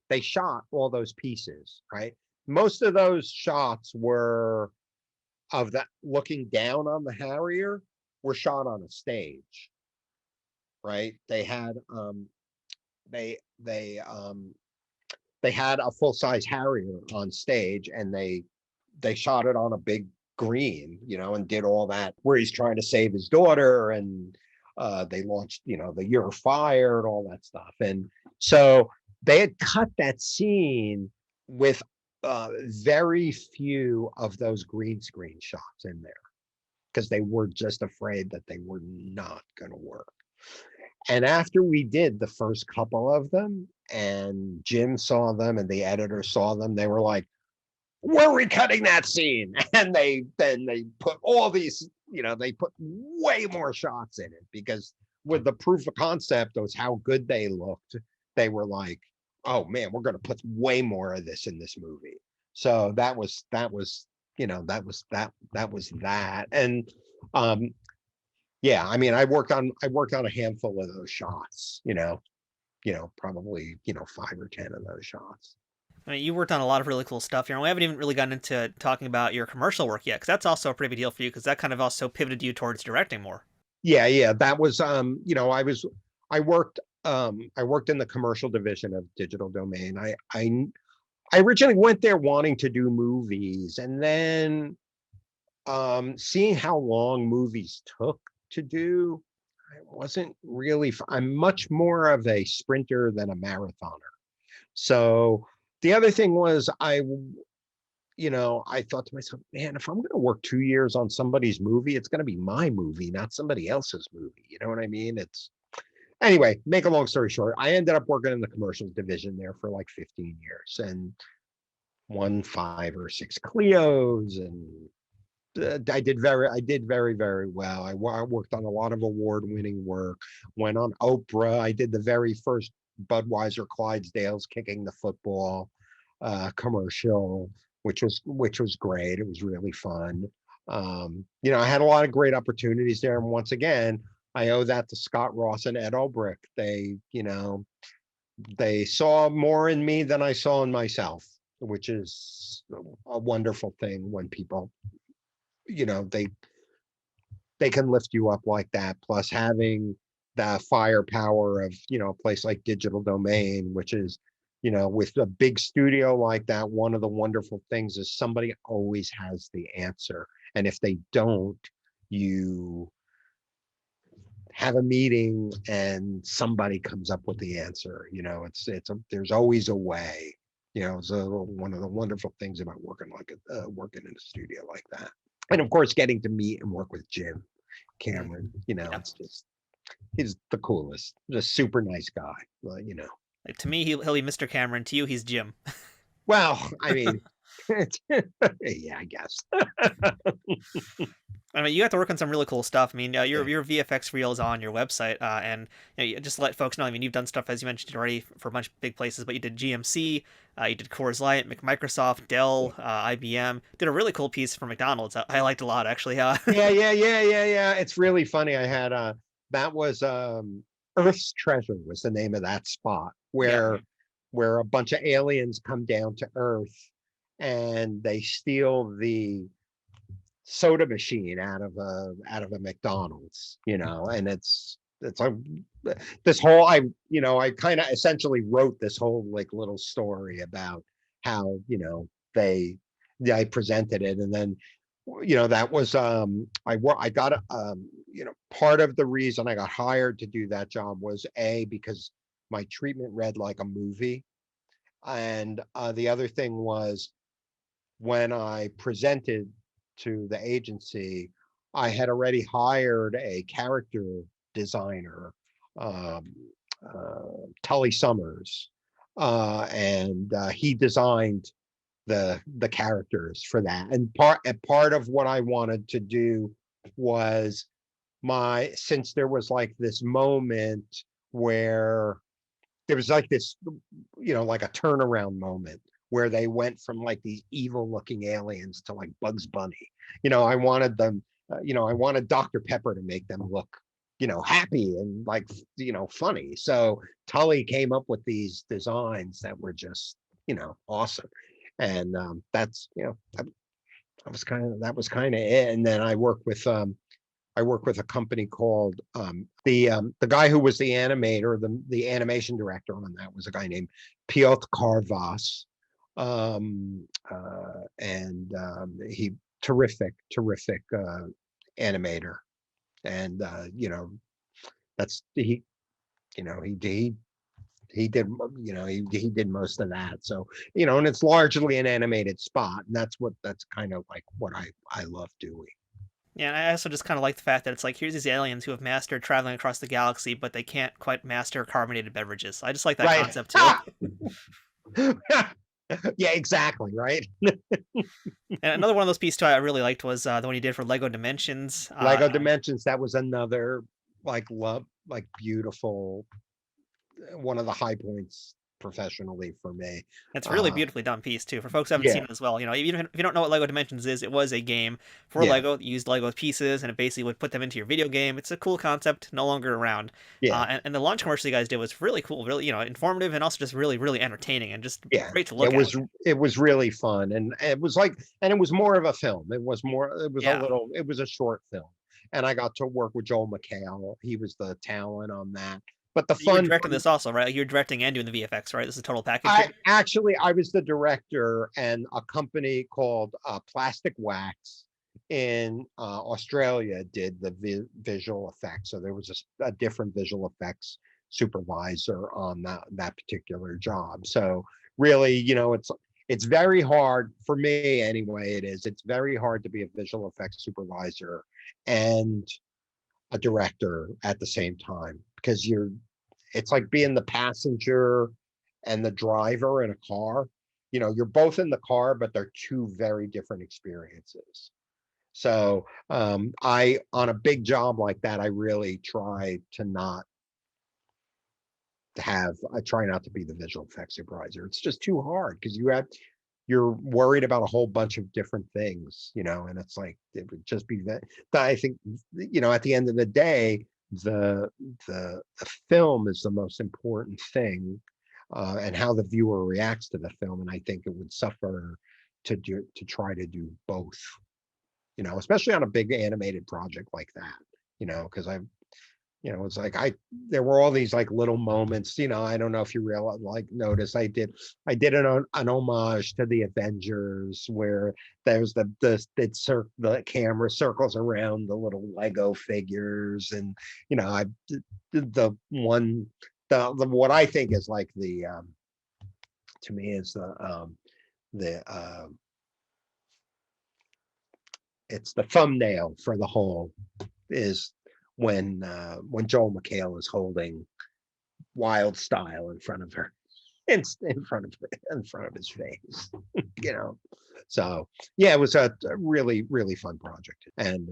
They shot all those pieces, right? Most of those shots were of that looking down on the Harrier were shot on a stage, right? They they they had a full size Harrier on stage, and they shot it on a big green, and did all that where he's trying to save his daughter, and they launched, the Year of Fire and all that stuff, and so they had cut that scene with very few of those green screen shots in there because they were just afraid that they were not going to work. And after we did the first couple of them, and Jim saw them and the editor saw them, they were like, "We're recutting that scene." And they put all these, they put way more shots in it because with the proof of concept of how good they looked, they were like, "Oh man, we're going to put way more of this in this movie." So that. And um yeah, I mean, I worked on a handful of those shots, probably, 5 or 10 of those shots. I mean, you worked on a lot of really cool stuff here, and we haven't even really gotten into talking about your commercial work yet, because that's also a pretty big deal for you, because that kind of also pivoted you towards directing more. Yeah, yeah, that was I worked in the commercial division of Digital Domain. I originally went there wanting to do movies, and then seeing how long movies took to do, I wasn't really I'm much more of a sprinter than a marathoner. So the other thing was I thought to myself, man, if I'm going to work 2 years on somebody's movie, it's going to be my movie, not somebody else's movie. You know what I mean? Anyway, make a long story short, I ended up working in the commercials division there for like 15 years and won 5 or 6 Clios, and I did very, very well. I worked on a lot of award-winning work. Went on Oprah. I did the very first Budweiser Clydesdales kicking the football commercial, which was great. It was really fun. I had a lot of great opportunities there, and once again, I owe that to Scott Ross and Ed Olbrich. They saw more in me than I saw in myself, which is a wonderful thing when people they can lift you up like that, plus having the firepower of a place like Digital Domain, which is with a big studio like that, one of the wonderful things is somebody always has the answer, and if they don't, you have a meeting and somebody comes up with the answer. There's always a way. So one of the wonderful things about working in a studio like that, and of course getting to meet and work with Jim Cameron, Yeah. he's the coolest, just super nice guy. Like, to me, he'll be Mr. Cameron. To you, he's Jim. Well, I mean, yeah, I guess. I mean, you got to work on some really cool stuff. I mean, your VFX reels on your website, and you just let folks know. I mean, you've done stuff, as you mentioned already, for a bunch of big places, but you did GMC, you did Coors Light, Microsoft, Dell, IBM. Did a really cool piece for McDonald's. I liked a lot, actually. Yeah. It's really funny. I had that was Earth's Treasure was the name of that spot Yeah. where a bunch of aliens come down to Earth and they steal the soda machine out of a McDonald's, and it's like this whole I kind of essentially wrote this whole like little story about how I presented it, and then that was I got part of the reason I got hired to do that job was because my treatment read like a movie, and the other thing was when I presented to the agency, I had already hired a character designer um, Tully Summers, and he designed the characters for that. And part of what I wanted to do was since there was like this moment where there was like this, like a turnaround moment where they went from like these evil looking aliens to like Bugs Bunny. I wanted them, I wanted Dr. Pepper to make them look, happy and like, funny. So Tully came up with these designs that were just, awesome. And that's, that was kind of it. And then I work with a company called the guy who was the animator, the animation director on that was a guy named Piotr Karvas. And he terrific animator. And that's he did he did most of that. So and it's largely an animated spot, and that's kind of like what I love doing. Yeah, and I also just kind of like the fact that it's like, here's these aliens who have mastered traveling across the galaxy, but they can't quite master carbonated beverages. I just like that Right. concept too. Yeah, exactly, right. And another one of those pieces too I really liked was the one you did for Lego Dimensions. Lego Dimensions, that was another like beautiful, one of the high points professionally for me. It's a really beautifully done piece too. For folks who haven't seen it as well, even if you don't know what Lego Dimensions is, it was a game for Lego that used Lego pieces, and it basically would put them into your video game. It's a cool concept, no longer around. And the launch commercial you guys did was really cool, really informative, and also just really, really entertaining, and just great to look at. It was really fun, and it was more of a film. It was a short film, and I got to work with Joel McHale. He was the talent on that. But the fun. You're directing this also, right? You're directing and doing the VFX, right? This is a total package. I was the director, and a company called Plastic Wax in Australia did the visual effects. So there was a different visual effects supervisor on that particular job. So really, it's very hard for me anyway. It's very hard to be a visual effects supervisor and a director at the same time, because it's like being the passenger and the driver in a car. You're both in the car, but they're two very different experiences. So on a big job like that, I really try not to be the visual effects supervisor. It's just too hard, because you're worried about a whole bunch of different things, and it's like, it would just be that I think, at the end of the day, the film is the most important thing, and how the viewer reacts to the film. And I think it would suffer to try to do both, especially on a big animated project like that, because it's like there were all these like little moments, I don't know if you notice, I did an homage to the Avengers, where there's the camera circles around the little Lego figures, and I did the what I think is like to me is it's the thumbnail for the whole is when Joel McHale is holding Wild Style in front of her, in front of his face, So yeah, it was a really, really fun project, and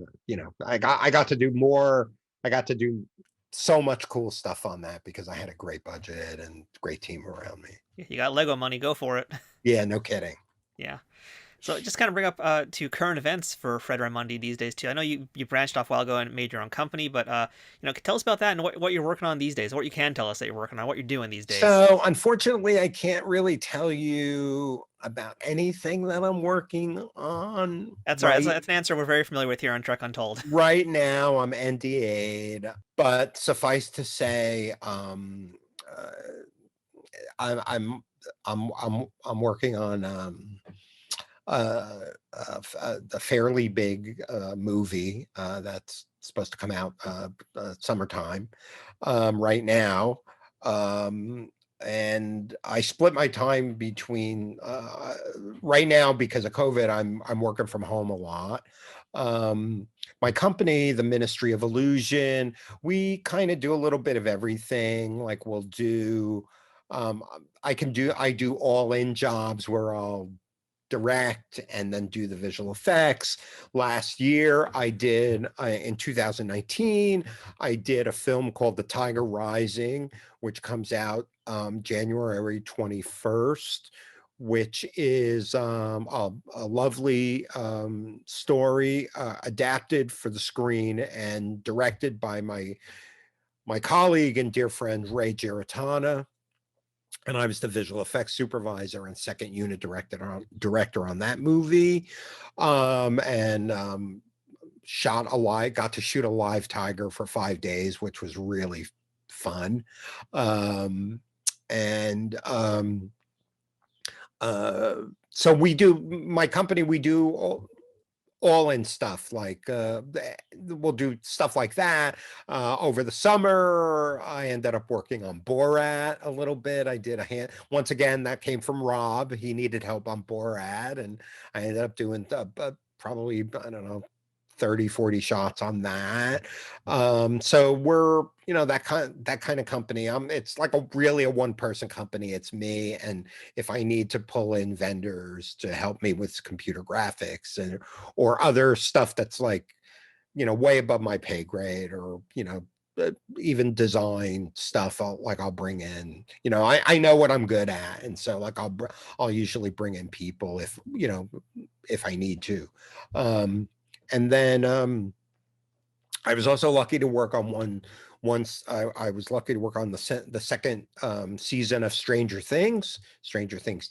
I got to do more. I got to do so much cool stuff on that because I had a great budget and great team around me. You got Lego money, go for it. Yeah, no kidding. Yeah. So just kind of bring up to current events for Fred Raimondi these days too. I know you branched off a while ago and made your own company, but tell us about that and what you're working on these days. What you can tell us that you're working on, what you're doing these days. So unfortunately, I can't really tell you about anything that I'm working on. That's right. That's an answer we're very familiar with here on Trek Untold. Right now, I'm NDA'd, but suffice to say, I'm working on a fairly big movie that's supposed to come out summertime right now, and I split my time between right now, because of COVID, I'm working from home a lot, My company, the Ministry of Illusion, we kind of do a little bit of everything. Like we'll do, I do all in jobs where I'll direct and then do the visual effects. Last year, I did, in 2019, I did a film called The Tiger Rising, which comes out January 21st, which is a lovely story adapted for the screen and directed by my colleague and dear friend Ray Giratana, and I was the visual effects supervisor and second unit director on that movie, and got to shoot a live tiger for 5 days, which was really fun, and so my company, we do all in stuff like we'll do stuff like that. Over the summer, I ended up working on Borat a little bit. I did once again, that came from Rob. He needed help on Borat, and I ended up doing probably, I don't know, 30, 40 shots on that. So we're, that kind of company. It's like really a one-person company. It's me, and if I need to pull in vendors to help me with computer graphics or other stuff that's like, way above my pay grade, or even design stuff, I'll bring in, I know what I'm good at, and so like I'll usually bring in people if I need to. And then I was also lucky to work on I was lucky to work on the second season of Stranger Things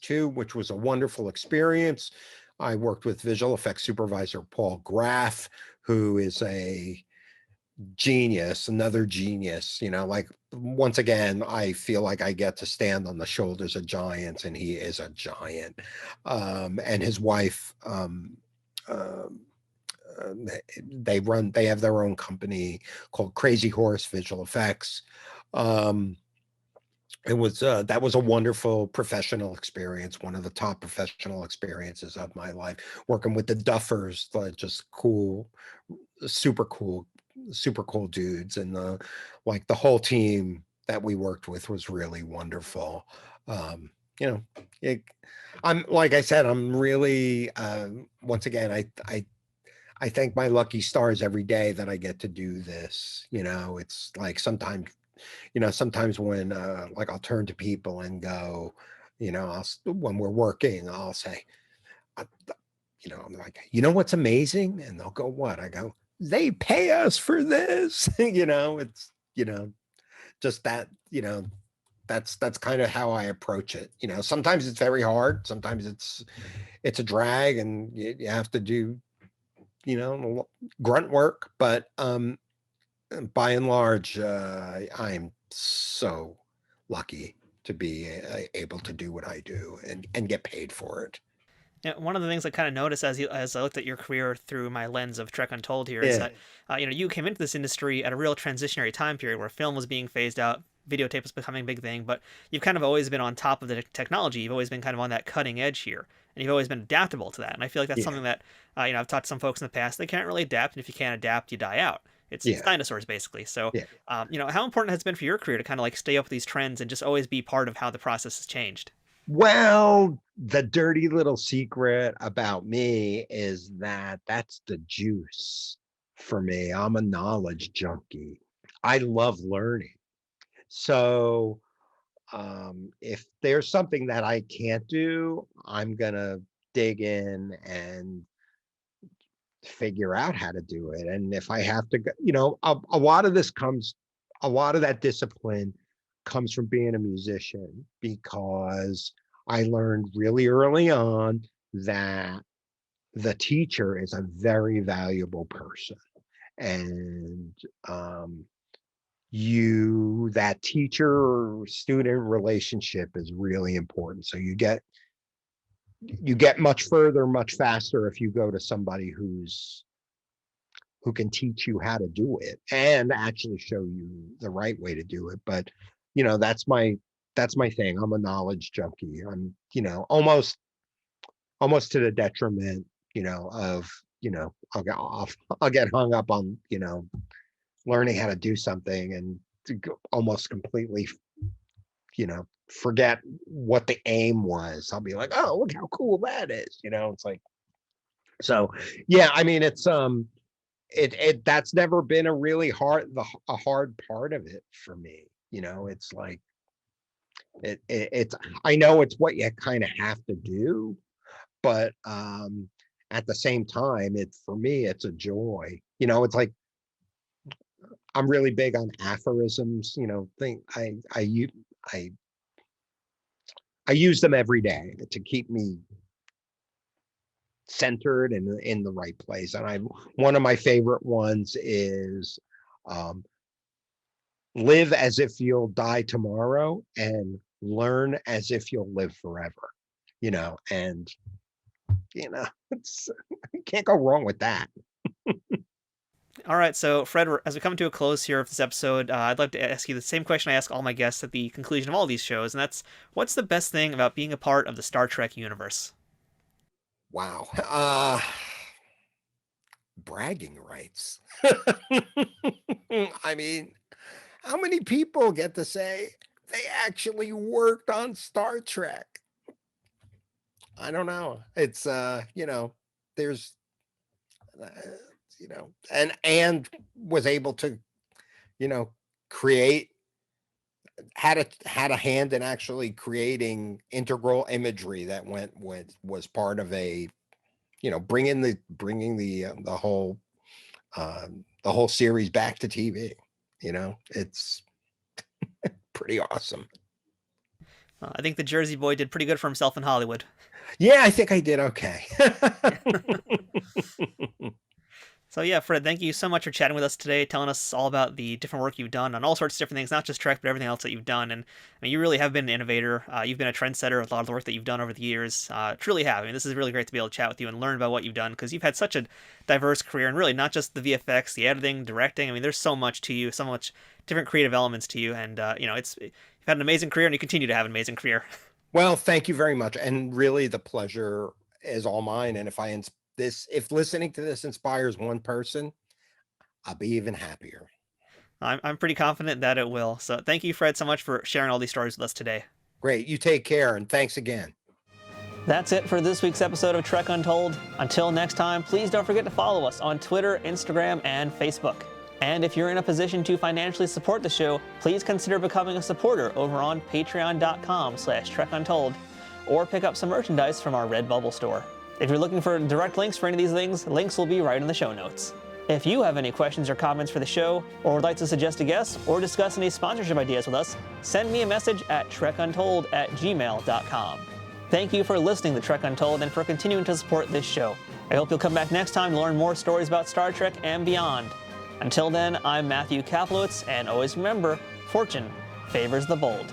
2, which was a wonderful experience. I worked with visual effects supervisor Paul Graff, who is a genius, another genius. Like, once again, I feel like I get to stand on the shoulders of giants, and he is a giant. And his wife, they have their own company called Crazy Horse Visual Effects. It was that was a wonderful professional experience, one of the top professional experiences of my life, working with the Duffers, just cool, super cool dudes, and the whole team that we worked with was really wonderful. I'm, like I said, I'm really, once again, I thank my lucky stars every day that I get to do this. It's like sometimes when like I'll turn to people and go, when we're working, I'll say, I'm like, what's amazing? And they'll go, what? I go, they pay us for this. It's, just that, that's kind of how I approach it. Sometimes it's very hard. Sometimes it's a drag, and you have to do, grunt work, but by and large, I'm so lucky to be able to do what I do and get paid for it. Yeah, one of the things I kind of noticed as I looked at your career through my lens of Trek Untold here is that you came into this industry at a real transitionary time period where film was being phased out, videotape was becoming a big thing, but you've kind of always been on top of the technology. You've always been kind of on that cutting edge here, and you've always been adaptable to that. And I feel like that's something that I've taught some folks in the past. They can't really adapt, and if you can't adapt, you die out. It's dinosaurs, basically. So, how important has it been for your career to kind of like stay up with these trends and just always be part of how the process has changed? Well, the dirty little secret about me is that that's the juice for me. I'm a knowledge junkie. I love learning. So, if there's something that I can't do, I'm gonna dig in and figure out how to do it. And if I have to go, a lot of a lot of that discipline comes from being a musician, because I learned really early on that the teacher is a very valuable person. And that teacher student relationship is really important. So you get much further, much faster if you go to somebody who can teach you how to do it and actually show you the right way to do it. But that's my thing. I'm a knowledge junkie. I'm almost to the detriment of I'll get hung up on, learning how to do something and almost completely, forget what the aim was. I'll be like, oh, look how cool that is. It's like, so yeah, I mean, it's, that's never been a really a hard part of it for me. It's like, it's, I know it's what you kind of have to do, but at the same time, for me, it's a joy. It's like, I'm really big on aphorisms, I use them every day to keep me centered and in the right place. And one of my favorite ones is, live as if you'll die tomorrow and learn as if you'll live forever, and it's, you can't go wrong with that. All right, so Fred, as we come to a close here of this episode, I'd like to ask you the same question I ask all my guests at the conclusion of all these shows, and that's, what's the best thing about being a part of the Star Trek universe? Wow. Bragging rights. I mean, how many people get to say they actually worked on Star Trek? I don't know. It's, there's, and was able to, create, had a hand in actually creating integral imagery that was part of a, bringing the whole series back to TV. It's pretty awesome. I think the Jersey Boy did pretty good for himself in Hollywood. Yeah, I think I did okay. So yeah, Fred, thank you so much for chatting with us today, telling us all about the different work you've done on all sorts of different things, not just Trek, but everything else that you've done. And I mean, you really have been an innovator. You've been a trendsetter with a lot of the work that you've done over the years. Truly have. I mean, this is really great to be able to chat with you and learn about what you've done, because you've had such a diverse career, and really not just the VFX, the editing, directing. I mean, there's so much to you, so much different creative elements to you, and you've had an amazing career, and you continue to have an amazing career. Well, thank you very much, and really the pleasure is all mine. And if listening to this inspires one person, I'll be even happier. I'm pretty confident that it will. So thank you, Fred, so much for sharing all these stories with us today. Great. You take care, and thanks again. That's it for this week's episode of Trek Untold. Until next time, please don't forget to follow us on Twitter, Instagram, and Facebook. And if you're in a position to financially support the show, please consider becoming a supporter over on patreon.com/TrekUntold, or pick up some merchandise from our Redbubble store. If you're looking for direct links for any of these things, links will be right in the show notes. If you have any questions or comments for the show, or would like to suggest a guest, or discuss any sponsorship ideas with us, send me a message at trekuntold@gmail.com. Thank you for listening to Trek Untold and for continuing to support this show. I hope you'll come back next time to learn more stories about Star Trek and beyond. Until then, I'm Matthew Kaplowitz, and always remember, fortune favors the bold.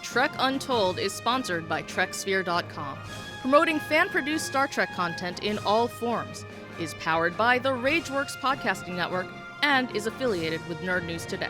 Trek Untold is sponsored by TrekSphere.com, promoting fan-produced Star Trek content in all forms, is powered by the RageWorks podcasting network, and is affiliated with Nerd News Today.